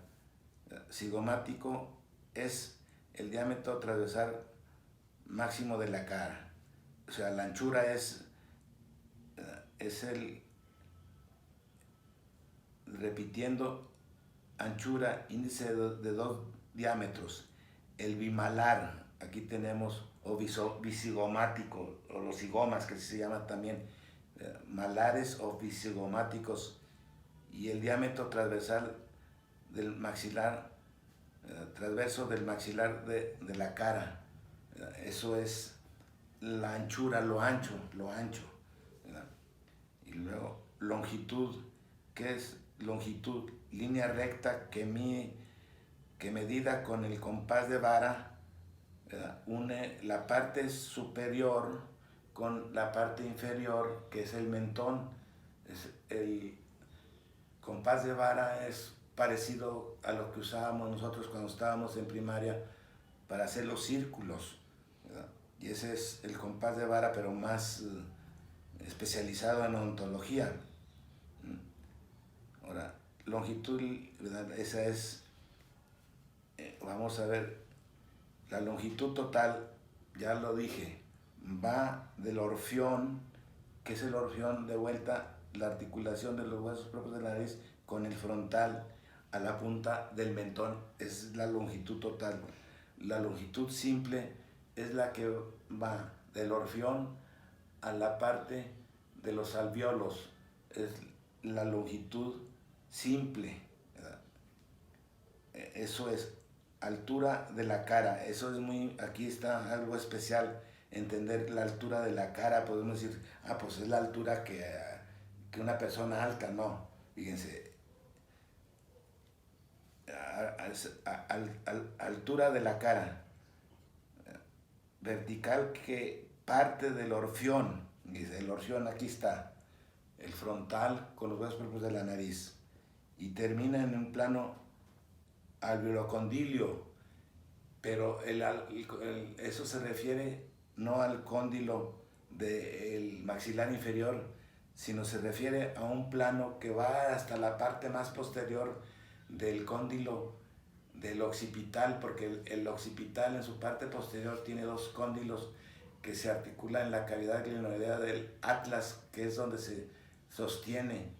Cigomático es el diámetro transversal máximo de la cara. O sea, la anchura es repitiendo, anchura, índice de dos diámetros. El bimalar, aquí tenemos, o bicigomático, o los cigomas, que se llaman también, malares o bicigomáticos, y el diámetro transversal del maxilar, transverso del maxilar de la cara. Eso es la anchura, lo ancho. ¿Verdad? Y luego longitud, ¿qué es longitud? Línea recta que medida con el compás de vara, ¿verdad?, une la parte superior con la parte inferior, que es el mentón. El compás de vara es parecido a lo que usábamos nosotros cuando estábamos en primaria para hacer los círculos, ¿verdad? Y ese es el compás de vara, pero más especializado en odontología. Ahora, longitud, ¿verdad?, esa es, vamos a ver, la longitud total, ya lo dije, va del orfión, que es el orfión, de vuelta, la articulación de los huesos propios de la nariz, con el frontal a la punta del mentón. Es la longitud total. La longitud simple es la que va del orfión a la parte de los alvéolos. Es la longitud simple, ¿verdad? Eso es altura de la cara. Eso es aquí está algo especial, entender la altura de la cara. Podemos decir, pues es la altura que una persona alta. No, fíjense, altura de la cara, vertical, que parte del orfión. El orfión, aquí está, el frontal con los huesos propios de la nariz, y termina en un plano alveolocondilio, pero eso se refiere no al cóndilo del maxilar inferior, sino se refiere a un plano que va hasta la parte más posterior del cóndilo del occipital, porque el occipital en su parte posterior tiene dos cóndilos que se articulan en la cavidad glenoidea del atlas, que es donde se sostiene.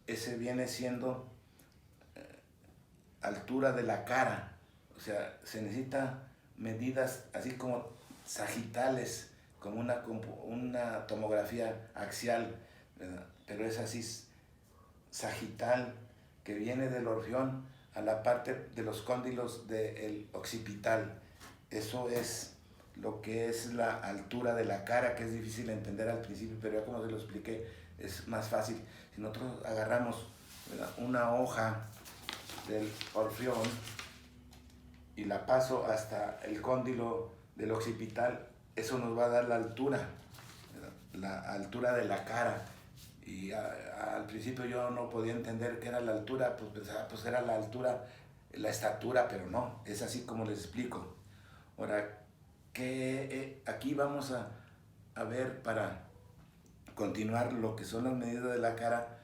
Ese viene siendo altura de la cara. O sea, se necesita medidas así como sagitales, como una tomografía axial, ¿verdad? Pero es así sagital, que viene del orfión a la parte de los cóndilos del occipital. Eso es lo que es la altura de la cara, que es difícil de entender al principio, pero ya como se lo expliqué, es más fácil. Si nosotros agarramos, ¿verdad?, una hoja del orfión y la paso hasta el cóndilo del occipital, eso nos va a dar la altura, ¿verdad?, la altura de la cara. Y al principio yo no podía entender qué era la altura, pues pensaba, pues era la altura, la estatura, pero no, es así como les explico. Ahora, aquí vamos a ver, para continuar lo que son las medidas de la cara,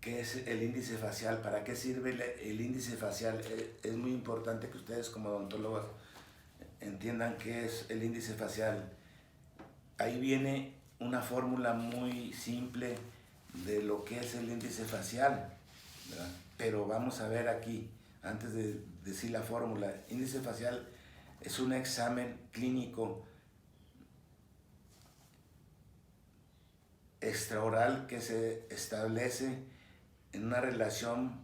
qué es el índice facial, para qué sirve el índice facial. Es muy importante que ustedes como odontólogos entiendan qué es el índice facial. Ahí viene una fórmula muy simple de lo que es el índice facial, ¿verdad? Pero vamos a ver aquí, antes de decir la fórmula. Índice facial es un examen clínico extraoral que se establece en una relación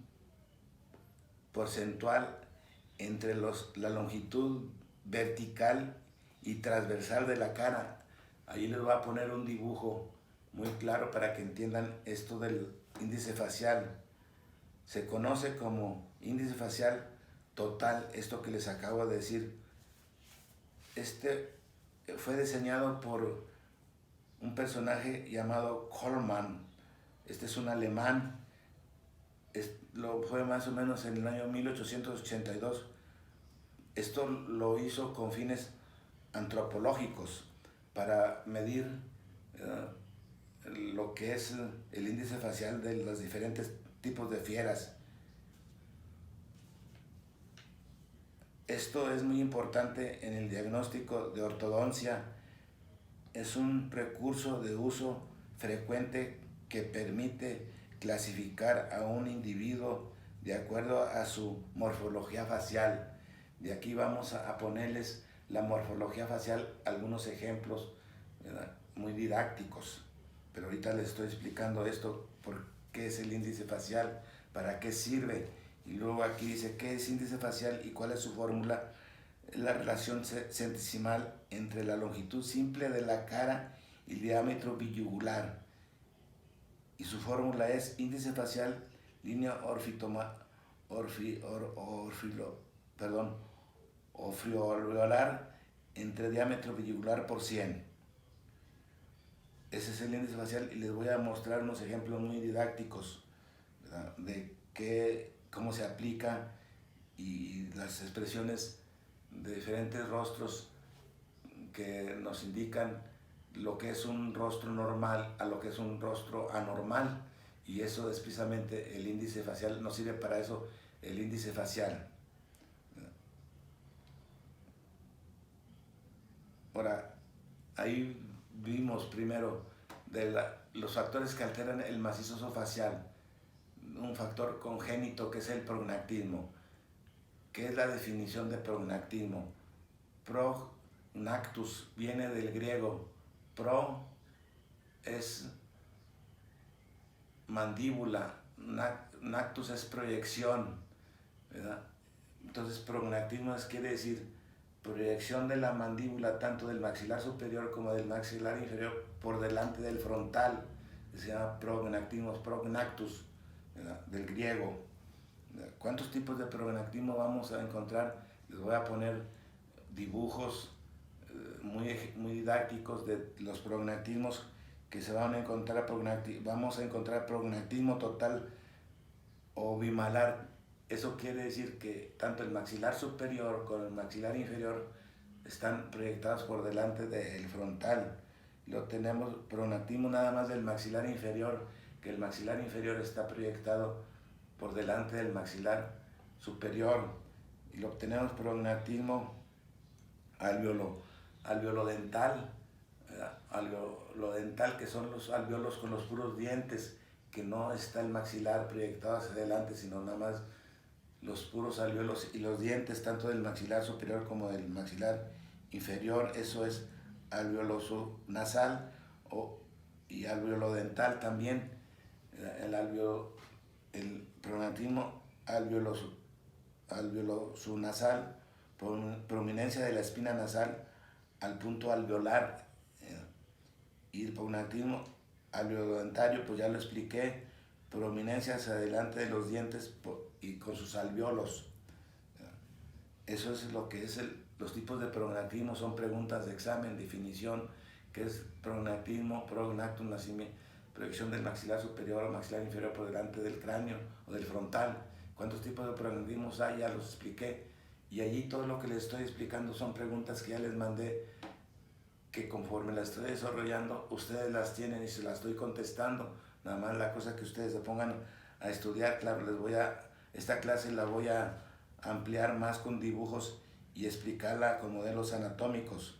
porcentual entre la longitud vertical y transversal de la cara. Ahí les voy a poner un dibujo muy claro para que entiendan esto del índice facial. Se conoce como índice facial total, esto que les acabo de decir. Este fue diseñado por un personaje llamado Kollmann. Este es un alemán. Lo fue más o menos en el año 1882. Esto lo hizo con fines antropológicos, para medir lo que es el índice facial de los diferentes tipos de fieras. Esto es muy importante en el diagnóstico de ortodoncia. Es un recurso de uso frecuente que permite clasificar a un individuo de acuerdo a su morfología facial. De aquí vamos a ponerles la morfología facial, algunos ejemplos, ¿verdad?, muy didácticos. Pero ahorita les estoy explicando esto, por qué es el índice facial, para qué sirve. Y luego aquí dice qué es índice facial y cuál es su fórmula. La relación centesimal entre la longitud simple de la cara y el diámetro biyugular. Y su fórmula es índice facial, línea orfioalveolar entre diámetro biyugular por 100. Ese es el índice facial, y les voy a mostrar unos ejemplos muy didácticos, ¿verdad?, de cómo se aplica, y las expresiones de diferentes rostros que nos indican lo que es un rostro normal a lo que es un rostro anormal. Y eso es precisamente el índice facial, nos sirve para eso el índice facial. Ahora, ahí vimos primero los factores que alteran el macizo facial. Un factor congénito, que es el prognactismo. ¿Qué es la definición de prognactismo? Prognactus viene del griego. Pro es mandíbula, nactus es proyección, ¿verdad? Entonces prognactismo quiere decir proyección de la mandíbula, tanto del maxilar superior como del maxilar inferior, por delante del frontal. Se llama prognactismo, prognactus, ¿verdad?, del griego. ¿Cuántos tipos de prognactismo vamos a encontrar? Les voy a poner dibujos muy didácticos de los prognactismos que se van a encontrar. Vamos a encontrar prognactismo total o bimalar. Eso quiere decir que tanto el maxilar superior como el maxilar inferior están proyectados por delante del frontal. Lo tenemos prognactismo nada más del maxilar inferior, que el maxilar inferior está proyectado por delante del maxilar superior. Y lo obtenemos prognactismo alveolodental, alveolodental, que son los alveolos con los puros dientes, que no está el maxilar proyectado hacia adelante, sino nada más los puros alvéolos y los dientes, tanto del maxilar superior como del maxilar inferior, eso es alvéolo nasal y alvéolo dental también. El prognathismo alvéolo nasal, prominencia de la espina nasal al punto alveolar, y el prognathismo alveolodentario, pues ya lo expliqué, prominencia hacia adelante de los dientes y con sus alvéolos. Eso es lo que es los tipos de prognathismo, son preguntas de examen, definición, que es prognathismo, prognatум, nacimiento, proyección del maxilar superior o maxilar inferior por delante del cráneo o del frontal. ¿Cuántos tipos de prognathismos hay? Ya los expliqué. Y allí todo lo que les estoy explicando son preguntas que ya les mandé, que conforme las estoy desarrollando, ustedes las tienen y se las estoy contestando. Nada más la cosa que ustedes se pongan a estudiar. Claro, esta clase la voy a ampliar más con dibujos y explicarla con modelos anatómicos.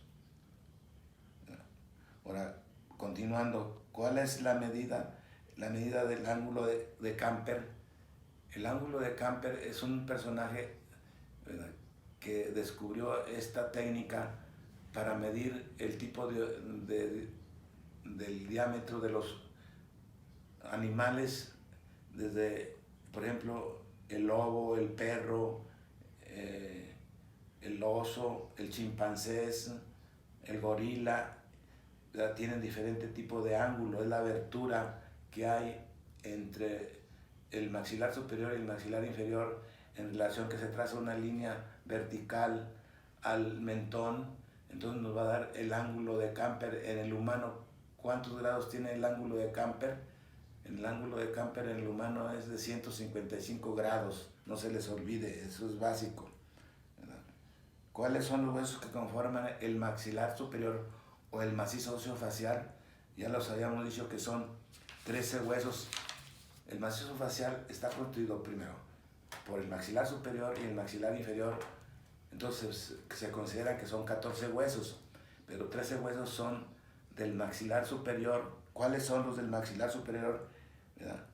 Ahora, continuando, ¿cuál es la medida? La medida del ángulo de Camper. El ángulo de Camper es un personaje, ¿verdad?, que descubrió esta técnica para medir el tipo del diámetro de los animales, desde, por ejemplo, el lobo, el perro, el oso, el chimpancé, el gorila, ¿verdad?, tienen diferente tipo de ángulo. Es la abertura que hay entre el maxilar superior y el maxilar inferior, en relación que se traza una línea vertical al mentón. Entonces nos va a dar el ángulo de Camper en el humano. ¿Cuántos grados tiene el ángulo de Camper? El ángulo de Camper en el humano es de 155 grados, no se les olvide, eso es básico, ¿verdad? ¿Cuáles son los huesos que conforman el maxilar superior o el macizo óseo facial? Ya los habíamos dicho que son 13 huesos. El macizo facial está constituido primero por el maxilar superior y el maxilar inferior. Entonces se considera que son 14 huesos, pero 13 huesos son del maxilar superior. ¿Cuáles son los del maxilar superior? ¿Verdad?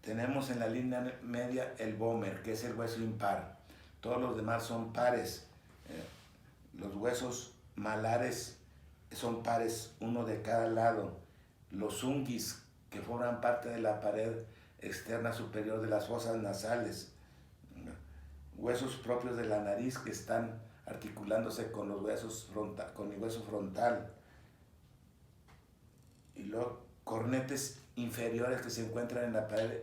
Tenemos en la línea media el vómer, que es el hueso impar. Todos los demás son pares. Los huesos malares son pares, uno de cada lado. Los unguis, que forman parte de la pared externa superior de las fosas nasales. Huesos propios de la nariz que están articulándose con los huesos con el hueso frontal. Y luego cornetes inferiores que se encuentran en la pared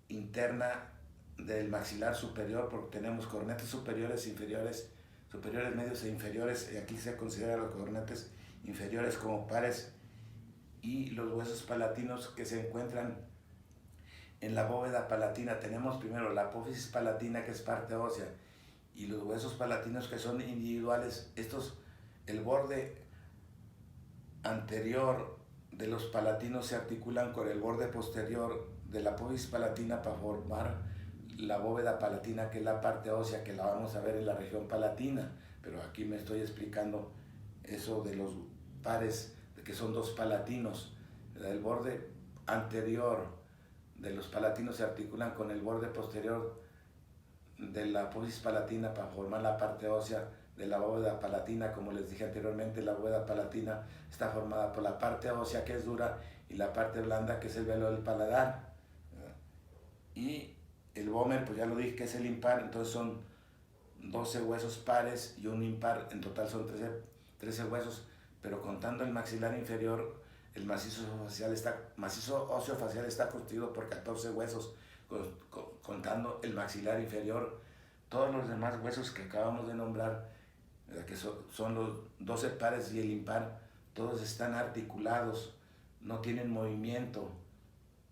interna del maxilar superior, porque tenemos cornetes superiores, inferiores, superiores, medios e inferiores, y aquí se consideran los cornetes inferiores como pares, y los huesos palatinos que se encuentran en la bóveda palatina. Tenemos primero la apófisis palatina, que es parte ósea, y los huesos palatinos, que son individuales. El borde anterior de los palatinos se articulan con el borde posterior de la apófisis palatina para formar la bóveda palatina, que es la parte ósea, que la vamos a ver en la región palatina, pero aquí me estoy explicando eso de los pares, de que son dos palatinos. El borde anterior de los palatinos se articulan con el borde posterior de la apófisis palatina para formar la parte ósea de la bóveda palatina. Como les dije anteriormente, la bóveda palatina está formada por la parte ósea, que es dura, y la parte blanda, que es el velo del paladar. Y el vómer, pues ya lo dije, que es el impar. Entonces son 12 huesos pares y un impar. En total son 13 huesos, pero contando el maxilar inferior, el macizo óseo facial está constituido por 14 huesos, contando el maxilar inferior. Todos los demás huesos que acabamos de nombrar, que son los 12 pares y el impar, todos están articulados, no tienen movimiento,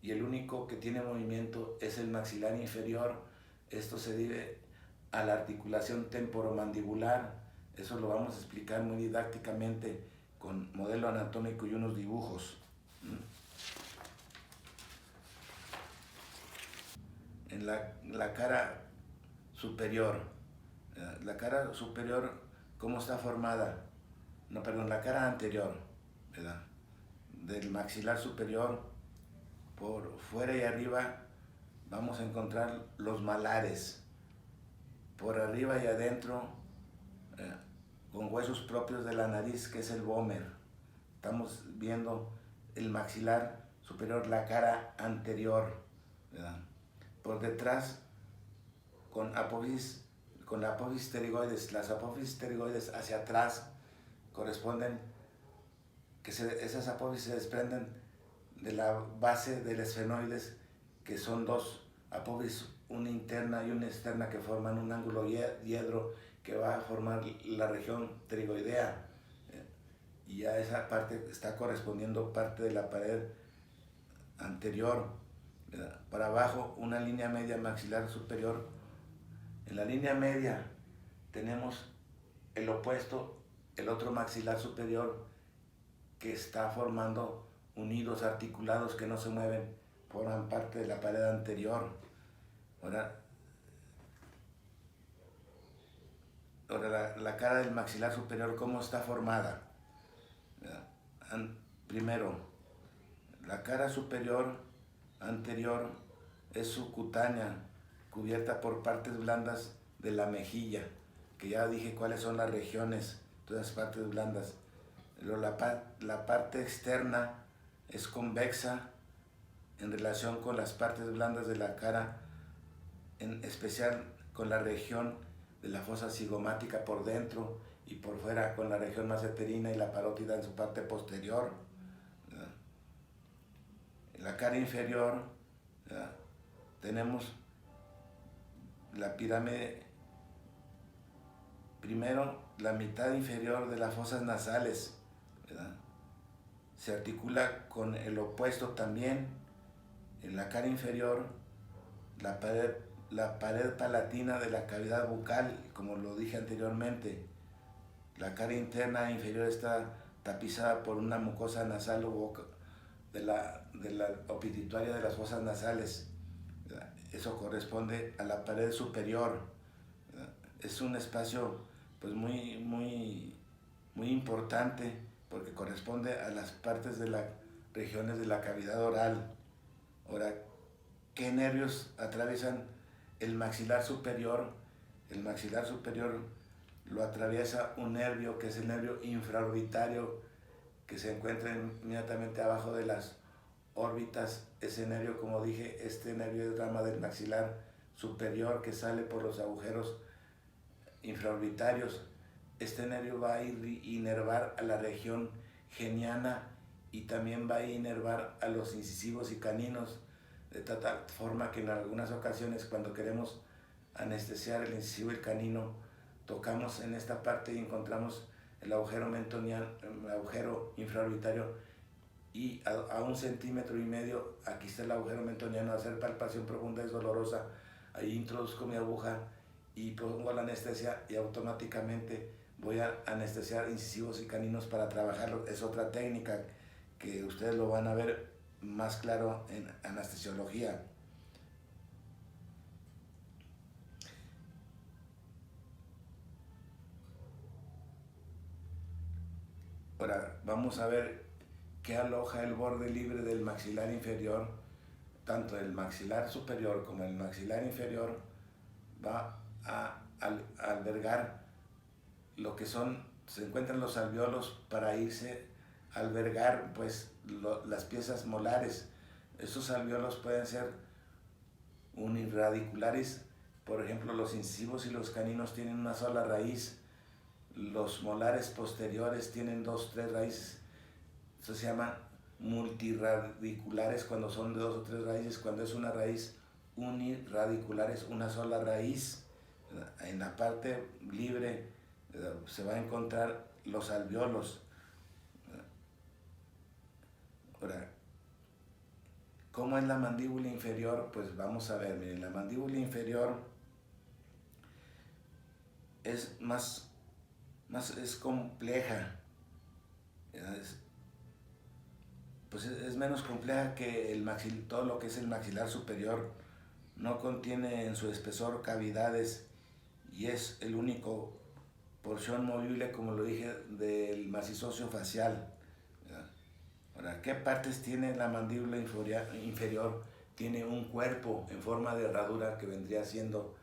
y el único que tiene movimiento es el maxilar inferior. Esto se debe a la articulación temporomandibular. Eso lo vamos a explicar muy didácticamente con modelo anatómico y unos dibujos. En la cara superior, ¿cómo está formada? No, perdón, la cara anterior, ¿verdad?, del maxilar superior, por fuera y arriba vamos a encontrar los malares, por arriba y adentro, con huesos propios de la nariz, que es el vómer. Estamos viendo el maxilar superior, la cara anterior, ¿verdad? Por detrás, con la apófisis pterigoides. Las apófisis pterigoides hacia atrás corresponden, esas apófisis se desprenden de la base del esfenoides, que son dos apófisis, una interna y una externa, que forman un ángulo diedro que va a formar la región pterigoidea. Y a esa parte está correspondiendo parte de la pared anterior. Para abajo, una línea media maxilar superior. En la línea media tenemos el opuesto, el otro maxilar superior, que está formando unidos articulados que no se mueven, forman parte de la pared anterior. Ahora la cara del maxilar superior, ¿cómo está formada? Primero, la cara superior anterior es subcutánea, cubierta por partes blandas de la mejilla, que ya dije cuáles son las regiones, todas las partes blandas. La parte externa es convexa en relación con las partes blandas de la cara, en especial con la región de la fosa cigomática por dentro, y por fuera con la región masseterina y la parótida en su parte posterior. En la cara inferior tenemos la pirámide, primero la mitad inferior de las fosas nasales, ¿verdad? Se articula con el opuesto también. En la cara inferior, la pared palatina de la cavidad bucal, como lo dije anteriormente. La cara interna inferior está tapizada por una mucosa nasal de la opitituaria de las fosas nasales. Eso corresponde a la pared superior. Es un espacio pues muy importante, porque corresponde a las partes de las regiones de la cavidad oral. Ahora, ¿qué nervios atraviesan el maxilar superior? El maxilar superior lo atraviesa un nervio, que es el nervio infraorbitario, que se encuentra inmediatamente abajo de las órbitas. Ese nervio, como dije, este nervio es rama del maxilar superior, que sale por los agujeros infraorbitarios. Este nervio va a inervar a la región geniana, y también va a inervar a los incisivos y caninos, de tal forma que en algunas ocasiones, cuando queremos anestesiar el incisivo y el canino, tocamos en esta parte y encontramos el agujero mentoniano, el agujero infraorbitario, y a 1,5 centímetros, aquí está el agujero mentoniano. Hacer palpación profunda es dolorosa. Ahí introduzco mi aguja y pongo la anestesia, y automáticamente voy a anestesiar incisivos y caninos para trabajarlo. Es otra técnica que ustedes lo van a ver más claro en anestesiología. Ahora vamos a ver qué aloja el borde libre del maxilar inferior. Tanto el maxilar superior como el maxilar inferior va a albergar lo que se encuentran los alveolos, para irse a albergar pues las piezas molares. Estos alveolos pueden ser unirradiculares. Por ejemplo, los incisivos y los caninos tienen una sola raíz. Los molares posteriores tienen 2 o 3 raíces. Eso se llama multirradiculares cuando son de 2 o 3 raíces. Cuando es una raíz unirradicular, es una sola raíz. En la parte libre se va a encontrar los alveolos. Ahora, ¿cómo es la mandíbula inferior? Pues vamos a ver. Miren, la mandíbula inferior es es compleja. Es menos compleja que todo lo que es el maxilar superior. No contiene en su espesor cavidades, y es el único porción movible, como lo dije, del macizo facial. Ahora, ¿qué partes tiene la mandíbula inferior? tiene un cuerpo en forma de herradura que vendría siendo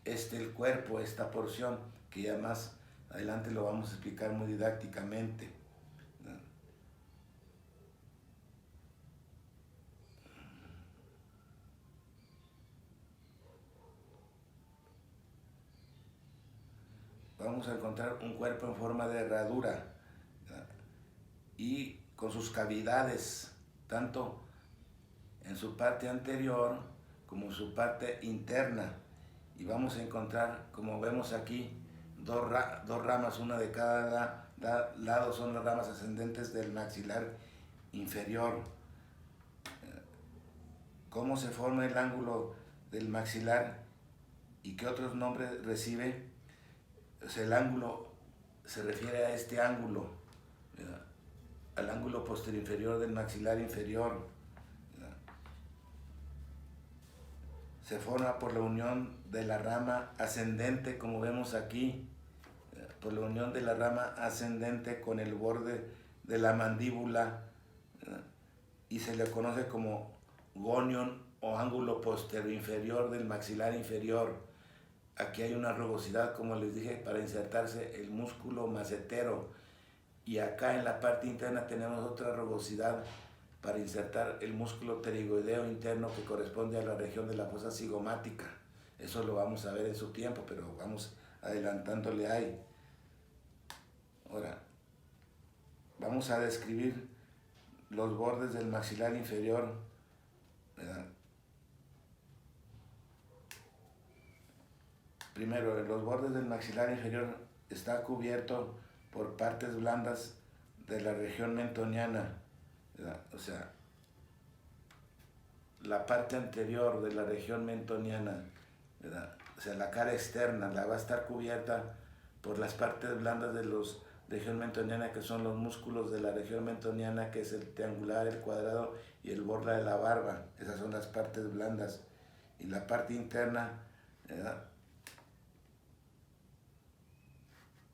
el cuerpo, esta porción, que ya más adelante lo vamos a explicar muy didácticamente. Vamos a encontrar un cuerpo en forma de herradura y con sus cavidades, tanto en su parte anterior como en su parte interna. Y vamos a encontrar, como vemos aquí, dos ramas, una de cada lado, son las ramas ascendentes del maxilar inferior. ¿Cómo se forma el ángulo del maxilar y qué otros nombres recibe? O sea, el ángulo se refiere a este ángulo, ¿verdad?, al ángulo posterior inferior del maxilar inferior, ¿verdad? Se forma por la unión de la rama ascendente, como vemos aquí, ¿verdad?, por la unión de la rama ascendente con el borde de la mandíbula, ¿verdad?, y se le conoce como gonion o ángulo posterior inferior del maxilar inferior. Aquí hay una rugosidad, como les dije, para insertarse el músculo macetero. Y acá en la parte interna tenemos otra rugosidad para insertar el músculo pterigoideo interno que corresponde a la región de la fosa cigomática. Eso lo vamos a ver en su tiempo, pero vamos adelantándole ahí. Ahora, vamos a describir los bordes del maxilar inferior, ¿verdad? Primero, los bordes del maxilar inferior está cubierto por partes blandas de la región mentoniana, ¿verdad? O sea, la parte anterior de la región mentoniana, ¿verdad?, o sea, la cara externa, la va a estar cubierta por las partes blandas de la región mentoniana, que son los músculos de la región mentoniana, que es el triangular, el cuadrado y el borde de la barba. Esas son las partes blandas. Y la parte interna, ¿verdad?,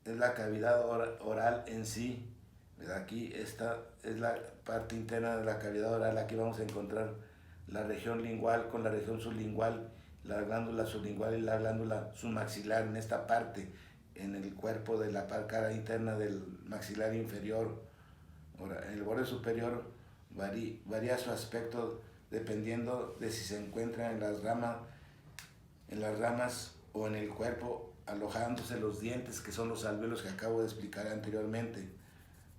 es la cavidad oral en sí, ¿verdad? Aquí esta es la parte interna de la cavidad oral. Aquí vamos a encontrar la región lingual con la región sublingual, la glándula sublingual y la glándula submaxilar en esta parte, en el cuerpo de la cara interna del maxilar inferior. Ahora, en el borde superior varía su aspecto dependiendo de si se encuentra en las ramas o en el cuerpo, alojándose los dientes, que son los alvéolos que acabo de explicar anteriormente.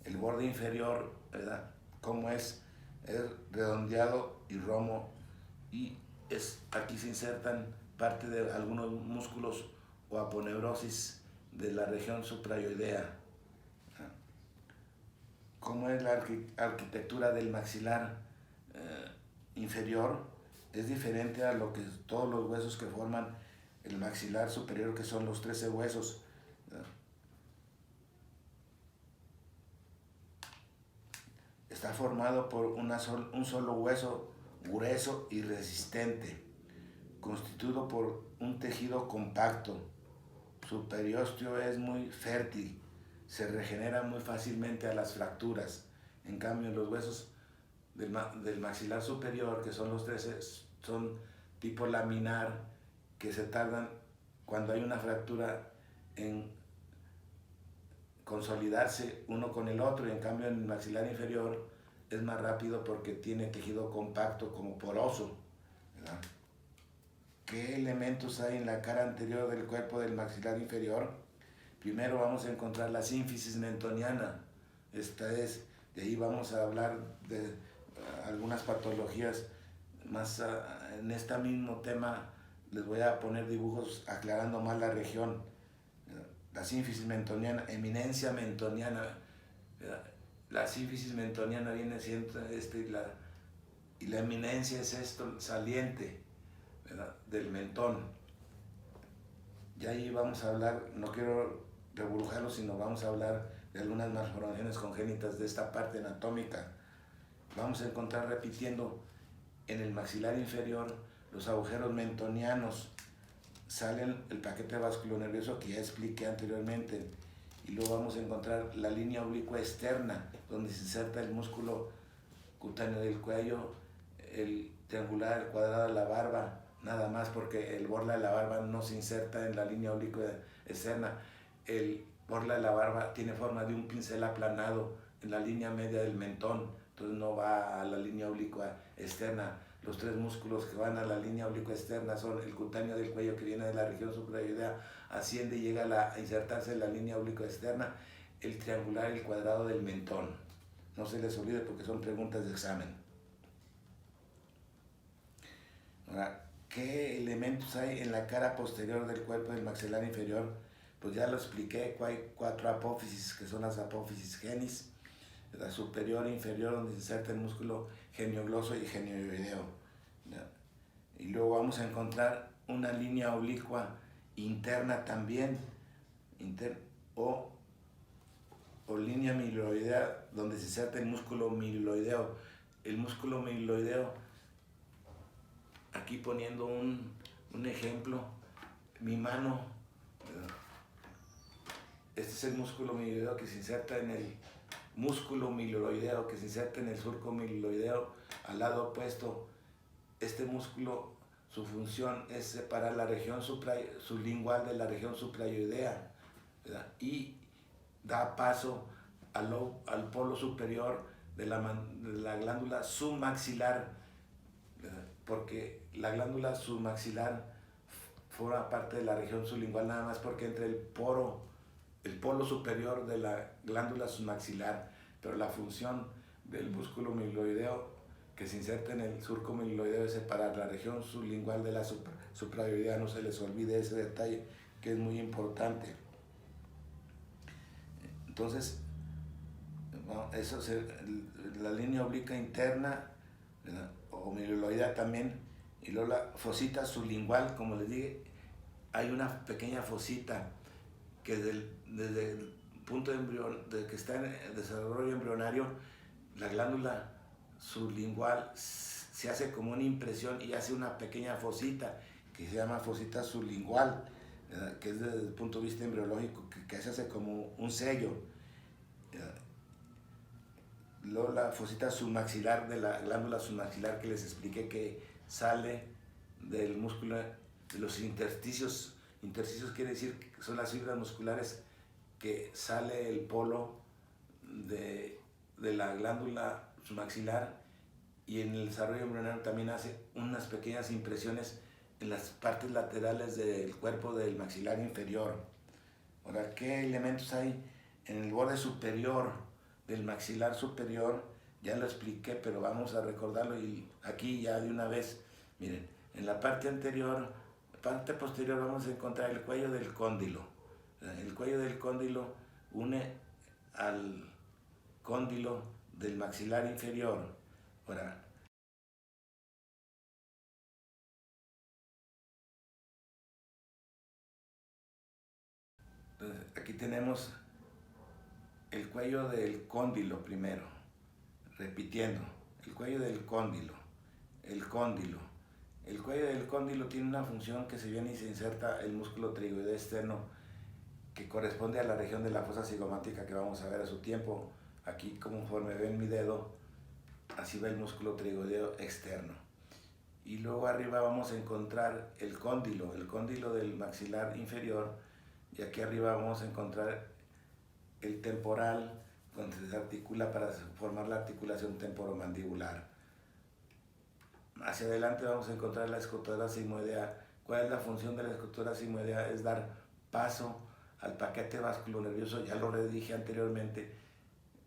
El borde inferior, ¿verdad?, cómo es redondeado y romo, y aquí se insertan parte de algunos músculos o aponeurosis de la región suprayoidea. ¿Cómo es la arquitectura del maxilar inferior? Es diferente a lo que todos los huesos que forman el maxilar superior, que son los 13 huesos. Está formado por un solo hueso grueso y resistente, constituido por un tejido compacto. Su periósteo es muy fértil, se regenera muy fácilmente a las fracturas. En cambio, los huesos del maxilar superior, que son los 13, son tipo laminar, que se tardan, cuando hay una fractura, en consolidarse uno con el otro, y en cambio en el maxilar inferior es más rápido porque tiene tejido compacto como poroso, ¿verdad? ¿Qué elementos hay en la cara anterior del cuerpo del maxilar inferior? Primero vamos a encontrar la sínfisis mentoniana. De ahí vamos a hablar de algunas patologías más. En este mismo tema les voy a poner dibujos aclarando más la región. La sínfisis mentoniana, eminencia mentoniana. La sínfisis mentoniana viene siendo y la eminencia es esto, saliente, ¿verdad?, del mentón. Ya ahí vamos a hablar, no quiero reburujarlo, sino vamos a hablar de algunas malformaciones congénitas de esta parte anatómica. Vamos a encontrar, repitiendo, en el maxilar inferior los agujeros mentonianos. Sale el paquete vasculonervioso que ya expliqué anteriormente, y luego vamos a encontrar la línea oblicua externa, donde se inserta el músculo cutáneo del cuello, el triangular el cuadrado de la barba, nada más porque el borla de la barba no se inserta en la línea oblicua externa. El borla de la barba tiene forma de un pincel aplanado en la línea media del mentón, entonces no va a la línea oblicua externa. Los tres músculos que van a la línea oblicua externa son el cutáneo del cuello, que viene de la región suprayoidea, asciende y llega a insertarse en la línea oblicua externa, el triangular y el cuadrado del mentón. No se les olvide porque son preguntas de examen. Ahora, ¿qué elementos hay en la cara posterior del cuerpo del maxilar inferior? Pues ya lo expliqué, hay 4 apófisis, que son las apófisis genis, la superior e inferior, donde se inserta el músculo geniogloso y genioideo. Y luego vamos a encontrar una línea oblicua interna también, o línea miloidea, donde se inserta el músculo miloideo. El músculo miloideo, aquí poniendo un ejemplo, mi mano, este es el músculo miloideo que se inserta en el músculo miloideo, que se inserta en el surco miloideo al lado opuesto. Este músculo, su función es separar la región sublingual de la región suprayoidea, ¿verdad? Y da paso al polo superior de la glándula submaxilar, ¿verdad? Porque la glándula submaxilar forma parte de la región sublingual nada más porque entre el polo superior de la glándula submaxilar, pero la función del músculo miloideo que se inserta en el surco miloideo es separar la región sublingual de la suprayoidea. No se les olvide ese detalle que es muy importante. Entonces, bueno, eso es la línea obliqua interna, ¿verdad? O miloidea también, y luego la fosita sublingual, como les dije, hay una pequeña fosita que desde el punto de que está en desarrollo embrionario, la glándula sublingual se hace como una impresión y hace una pequeña fosita que se llama fosita sublingual, ¿verdad? Que es desde el punto de vista embriológico, que se hace como un sello. Luego la fosita submaxilar de la glándula submaxilar que les expliqué, que sale del músculo, de los intersticios. Intersticios quiere decir que son las fibras musculares que sale el polo de la glándula submaxilar, y en el desarrollo embrionario también hace unas pequeñas impresiones en las partes laterales del cuerpo del maxilar inferior. Ahora, ¿qué elementos hay en el borde superior del maxilar superior? Ya lo expliqué, pero vamos a recordarlo y aquí ya de una vez. Miren, en la parte anterior, parte posterior, vamos a encontrar el cuello del cóndilo. El cuello del cóndilo une al cóndilo del maxilar inferior. Ahora, aquí tenemos el cuello del cóndilo primero, repitiendo, el cuello del cóndilo, el cóndilo. El cuello del cóndilo tiene una función que se viene y se inserta el músculo pterigoideo externo, que corresponde a la región de la fosa cigomática que vamos a ver a su tiempo. Aquí, conforme ven mi dedo, así va el músculo pterigoideo externo. Y luego arriba vamos a encontrar el cóndilo del maxilar inferior, y aquí arriba vamos a encontrar el temporal, donde se articula para formar la articulación temporomandibular. Hacia adelante vamos a encontrar la escultura sigmoidea. ¿Cuál es la función de la escultura sigmoidea? Es dar paso al paquete vasculonervioso, ya lo dije anteriormente,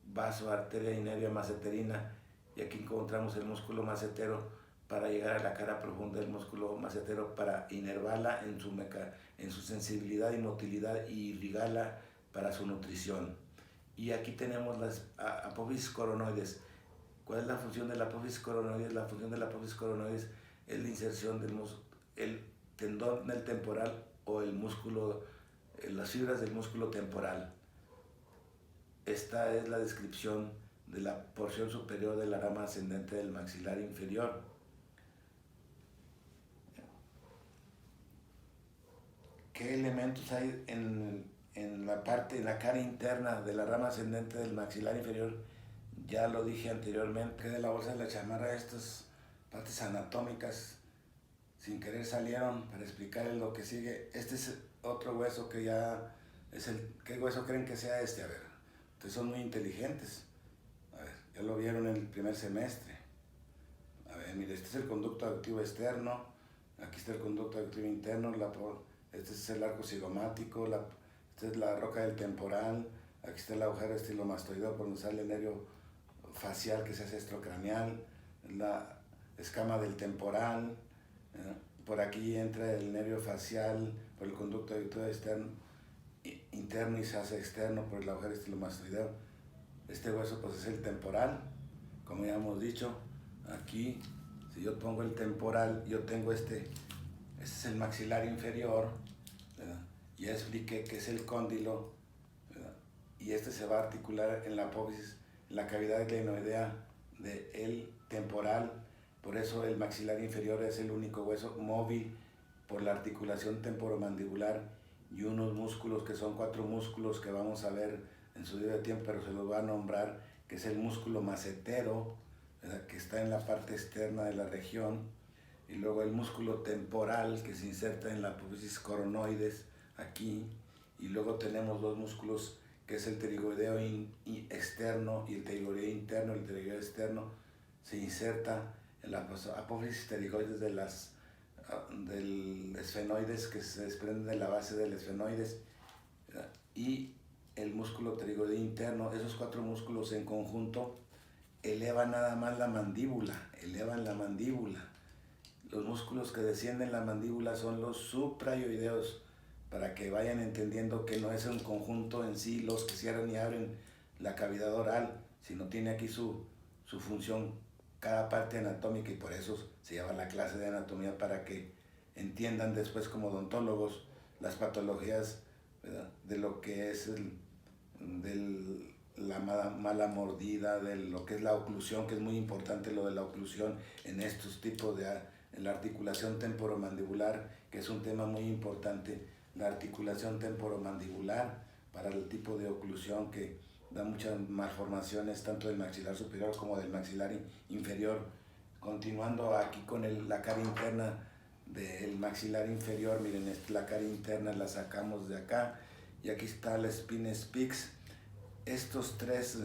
vaso, arteria y nervio maceterina, y aquí encontramos el músculo macetero para llegar a la cara profunda del músculo macetero para inervarla en su sensibilidad y motilidad y irrigarla para su nutrición. Y aquí tenemos las apófisis coronoides. ¿Cuál es la función de la apófisis coronoides? La función de la apófisis coronoides es la inserción del tendón del temporal o el músculo, las fibras del músculo temporal. Esta es la descripción de la porción superior de la rama ascendente del maxilar inferior. ¿Qué elementos hay en la cara interna de la rama ascendente del maxilar inferior? Ya lo dije anteriormente, que de la bolsa de la chamarra, estos partes anatómicas sin querer salieron para explicarles lo que sigue. Este es otro hueso que ya es el... ¿Qué hueso creen que sea este? A ver, ustedes son muy inteligentes. A ver, ya lo vieron en el primer semestre. A ver, mire, este es el conducto auditivo externo, aquí está el conducto auditivo interno, este es el arco cigomático, esta es la roca del temporal, aquí está el agujero estilomastoideo por donde sale el nervio facial que se hace estrocraneal, la escama del temporal, por aquí entra el nervio facial por el conducto auditivo externo, interno y se hace externo por el agujero estilomastoideo. Este hueso pues es el temporal, como ya hemos dicho. Aquí, si yo pongo el temporal, yo tengo este es el maxilar inferior, ¿verdad? Ya expliqué que es el cóndilo, ¿verdad? Y este se va a articular en la apófisis, en la cavidad glenoidea del temporal. Por eso el maxilar inferior es el único hueso móvil por la articulación temporomandibular y unos músculos que son 4 músculos que vamos a ver en su debido tiempo, pero se los va a nombrar, que es el músculo macetero, ¿verdad? Que está en la parte externa de la región, y luego el músculo temporal que se inserta en la apófisis coronoides aquí, y luego tenemos 2 músculos que es el pterigoideo externo y el pterigoideo interno. El pterigoideo externo se inserta en la apófisis pterigoides del esfenoides, que se desprende de la base del esfenoides, ¿verdad? Y el músculo pterigoideo interno. Esos 4 músculos en conjunto elevan nada más la mandíbula, elevan la mandíbula. Los músculos que descienden la mandíbula son los suprayoideos, para que vayan entendiendo que no es un conjunto en sí los que cierran y abren la cavidad oral, sino tiene aquí su función cada parte anatómica, y por eso se llama la clase de anatomía, para que entiendan después como odontólogos las patologías, ¿verdad? De lo que es la mala mordida, de lo que es la oclusión, que es muy importante lo de la oclusión en estos tipos en la articulación temporomandibular, que es un tema muy importante, la articulación temporomandibular para el tipo de oclusión que da muchas malformaciones tanto del maxilar superior como del maxilar inferior. Continuando aquí con la cara interna del maxilar inferior, miren, la cara interna la sacamos de acá, y aquí está la spina spix. Estos 3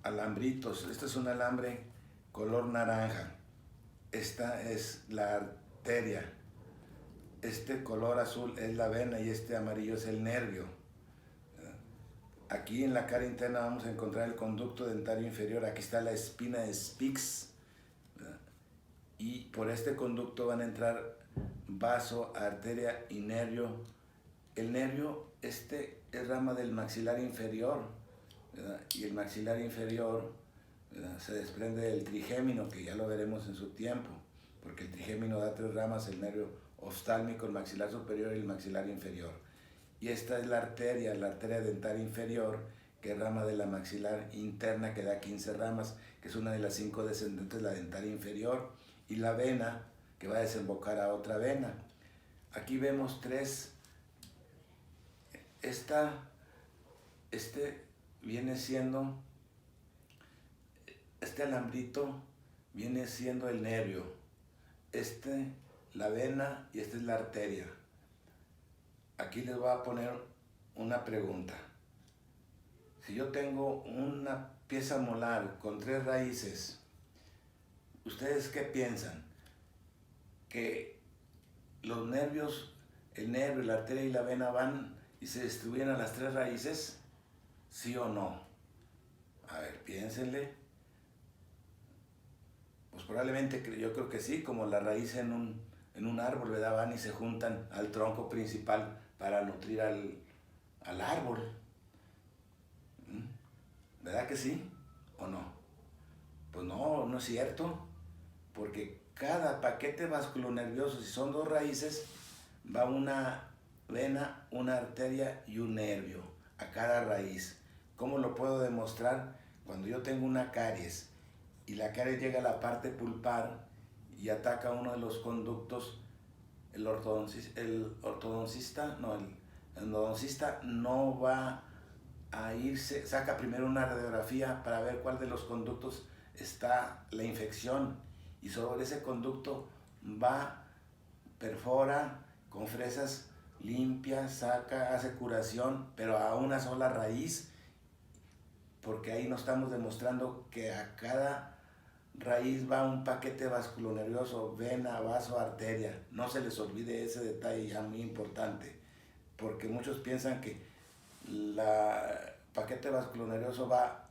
alambritos, este es un alambre color naranja, esta es la arteria, este color azul es la vena y este amarillo es el nervio. Aquí en la cara interna vamos a encontrar el conducto dentario inferior, aquí está la espina spix, y por este conducto van a entrar vaso, arteria y nervio. El nervio, este es rama del maxilar inferior, ¿verdad? Y el maxilar inferior, ¿verdad?, se desprende del trigémino, que ya lo veremos en su tiempo, porque el trigémino da 3 ramas, el nervio oftálmico, el maxilar superior y el maxilar inferior. Y esta es la arteria dentaria inferior, que es rama de la maxilar interna, que da 15 ramas, que es una de las 5 descendentes, la dentaria inferior, y la vena, que va a desembocar a otra vena. Aquí vemos 3. Viene siendo, este alambrito viene siendo el nervio, la vena, y esta es la arteria. Aquí les voy a poner una pregunta. Si yo tengo una pieza molar con 3 raíces, ¿ustedes qué piensan? ¿Que los nervios, el nervio, la arteria y la vena van y se distribuyen a las 3 raíces? ¿Sí o no? A ver, piénsenle. Pues probablemente yo creo que sí, como la raíz en un árbol, ¿verdad? Van y se juntan al tronco principal para nutrir al árbol. ¿Verdad que sí o no? Pues no, no es cierto, porque cada paquete vasculonervioso, si son 2 raíces, va una vena, una arteria y un nervio a cada raíz. ¿Cómo lo puedo demostrar? Cuando yo tengo una caries y la caries llega a la parte pulpar y ataca uno de los conductos, el endodoncista no va a irse, saca primero una radiografía para ver cuál de los conductos está la infección y sobre ese conducto va, perfora con fresas, limpia, saca, hace curación, pero a una sola raíz, porque ahí nos estamos demostrando que a cada raíz va un paquete vasculonervioso, vena, vaso, arteria. No se les olvide ese detalle ya muy importante, porque muchos piensan que el paquete vasculonervioso va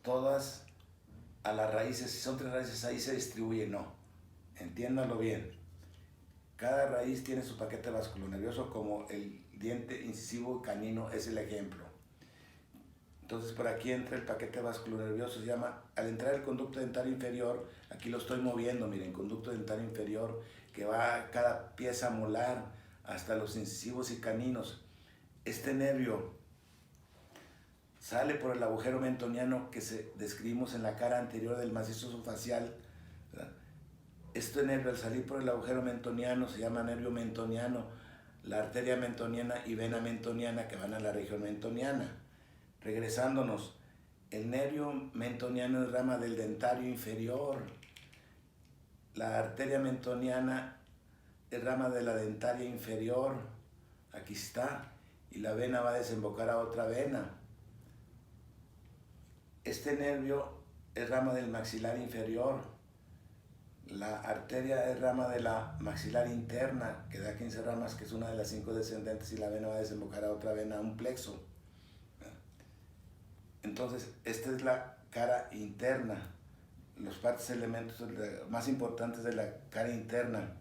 todas a las raíces, si son 3 raíces ahí se distribuye, no, entiéndalo bien. Cada raíz tiene su paquete vasculonervioso, como el diente incisivo canino es el ejemplo. Entonces por aquí entra el paquete vasculonervioso, se llama, al entrar el conducto dentario inferior, aquí lo estoy moviendo, miren, conducto dentario inferior, que va a cada pieza molar hasta los incisivos y caninos. Este nervio sale por el agujero mentoniano que describimos en la cara anterior del macizo orofacial. Este nervio, al salir por el agujero mentoniano, se llama nervio mentoniano, la arteria mentoniana y vena mentoniana que van a la región mentoniana. Regresándonos, el nervio mentoniano es rama del dentario inferior, la arteria mentoniana es rama de la dentaria inferior, aquí está, y la vena va a desembocar a otra vena. Este nervio es rama del maxilar inferior, la arteria es rama de la maxilar interna, que da 15 ramas, que es una de las 5 descendentes, y la vena va a desembocar a otra vena, un plexo. Entonces, esta es la cara interna, los partes elementos más importantes de la cara interna.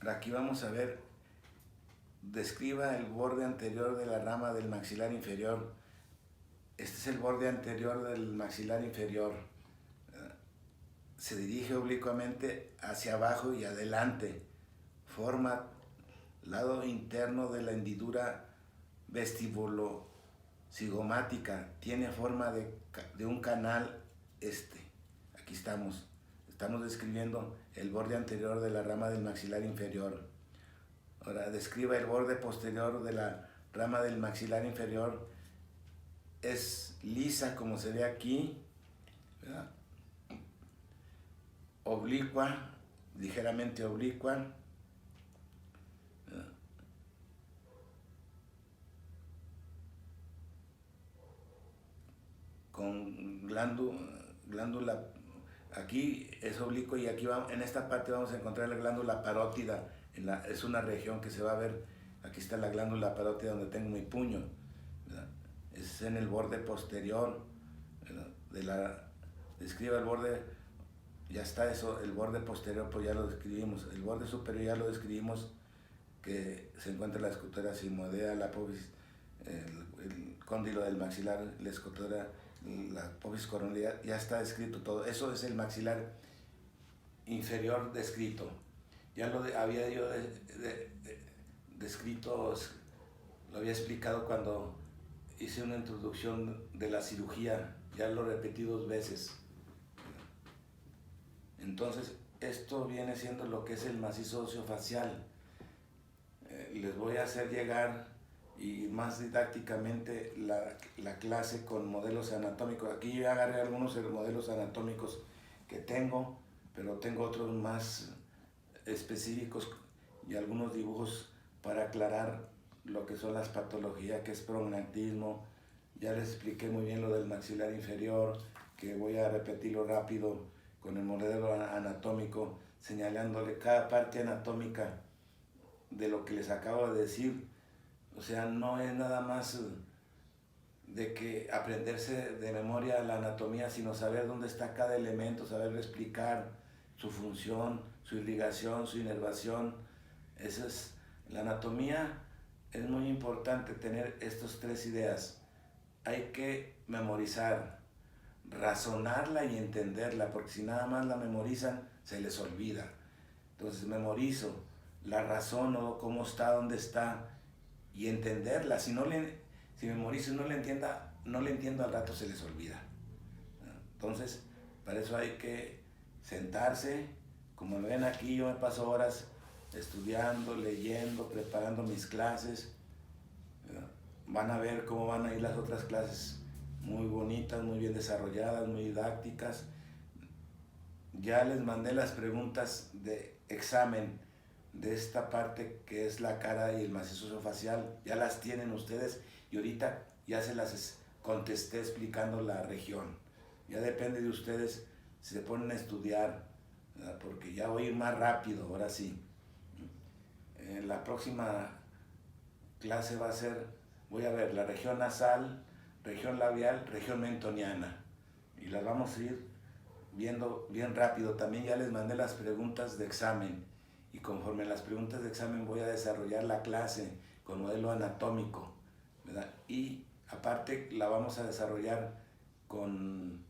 Aquí vamos a ver, describa el borde anterior de la rama del maxilar inferior. Este es el borde anterior del maxilar inferior. Se dirige oblicuamente hacia abajo y adelante. Forma lado interno de la hendidura vestibulo-cigomática. Tiene forma de un canal Aquí estamos describiendo el borde anterior de la rama del maxilar inferior. Ahora describa el borde posterior de la rama del maxilar inferior. Es lisa como se ve aquí, ¿verdad? Oblicua, ligeramente oblicua, ¿verdad? Con glándula, aquí es oblicuo y aquí en esta parte vamos a encontrar la glándula parótida, es una región que se va a ver, aquí está la glándula parótida donde tengo mi puño, ¿verdad? Es en el borde posterior, describa el borde, ya está eso, el borde posterior pues ya lo describimos, el borde superior ya lo describimos, que se encuentra la escotera sigmoidea, la apófisis, el cóndilo del maxilar, la escotera, la apófisis coronaria, ya está descrito todo. Eso es el maxilar inferior descrito. Ya lo había yo descrito, lo había explicado cuando hice una introducción de la cirugía, ya lo repetí 2 veces. Entonces, esto viene siendo lo que es el macizo óseo facial. Les voy a hacer llegar y más didácticamente la clase con modelos anatómicos. Aquí yo agarré algunos de los modelos anatómicos que tengo, pero tengo otros más específicos y algunos dibujos para aclarar lo que son las patologías, que es prognactismo. Ya les expliqué muy bien lo del maxilar inferior, que voy a repetirlo rápido con el modelo anatómico, señalándole cada parte anatómica de lo que les acabo de decir. O sea, no es nada más de que aprenderse de memoria la anatomía, sino saber dónde está cada elemento, saber explicar su función, su irrigación, su inervación. Esa es la anatomía. Es muy importante tener estas 3 ideas: hay que memorizar, razonarla y entenderla, porque si nada más la memorizan, se les olvida. Entonces memorizo, la razono, cómo está, dónde está, y entenderla. Si memorizo y no le entiendo al rato, se les olvida. Entonces, para eso hay que sentarse. Como me ven aquí, yo me paso horas estudiando, leyendo, preparando mis clases. Van a ver cómo van a ir las otras clases, muy bonitas, muy bien desarrolladas, muy didácticas. Ya les mandé las preguntas de examen de esta parte que es la cara y el macizo facial. Ya las tienen ustedes y ahorita ya se las contesté explicando la región. Ya depende de ustedes si se ponen a estudiar, ¿verdad? Porque ya voy a ir más rápido, ahora sí. La próxima clase va a ser, voy a ver la región nasal, región labial, región mentoniana. Y las vamos a ir viendo bien rápido. También ya les mandé las preguntas de examen. Y conforme a las preguntas de examen voy a desarrollar la clase con modelo anatómico, ¿verdad? Y aparte la vamos a desarrollar con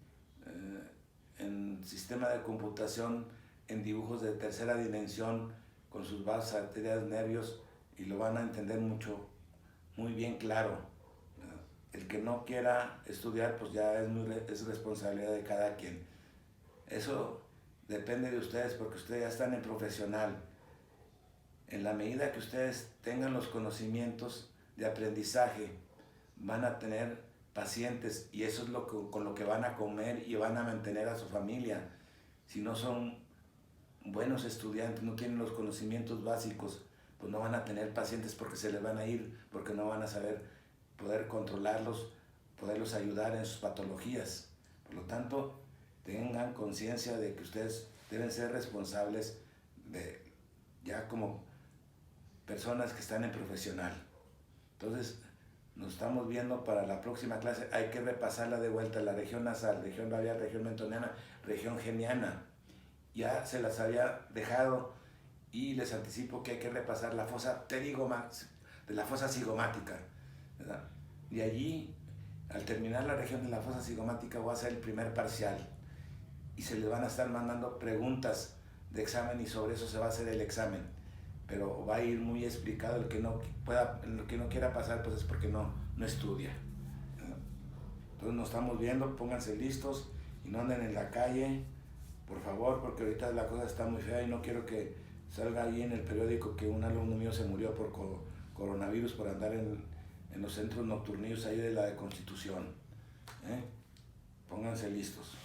en sistema de computación, en dibujos de tercera dimensión, con sus vasos, arterias, nervios, y lo van a entender muy bien claro. El que no quiera estudiar, pues ya es responsabilidad de cada quien. Eso depende de ustedes, porque ustedes ya están en profesional. En la medida que ustedes tengan los conocimientos de aprendizaje, van a tener pacientes, y eso es con lo que van a comer y van a mantener a su familia. Si no son buenos estudiantes, no tienen los conocimientos básicos, pues no van a tener pacientes, porque se les van a ir, porque no van a saber poder controlarlos, poderlos ayudar en sus patologías. Por lo tanto, tengan conciencia de que ustedes deben ser responsables ya como personas que están en profesional. Entonces, nos estamos viendo para la próxima clase. Hay que repasarla de vuelta: la región nasal, región labial, región mentoniana, región geniana. Ya se las había dejado y les anticipo que hay que repasar la fosa de la fosa cigomática, ¿verdad? Y allí, al terminar la región de la fosa cigomática, voy a hacer el primer parcial y se les van a estar mandando preguntas de examen, y sobre eso se va a hacer el examen. Pero va a ir muy explicado. El que no quiera pasar, pues es porque no estudia. Entonces nos estamos viendo, pónganse listos y no anden en la calle, por favor, porque ahorita la cosa está muy fea y no quiero que salga ahí en el periódico que un alumno mío se murió por coronavirus por andar en los centros nocturnios ahí de la Constitución. Pónganse listos.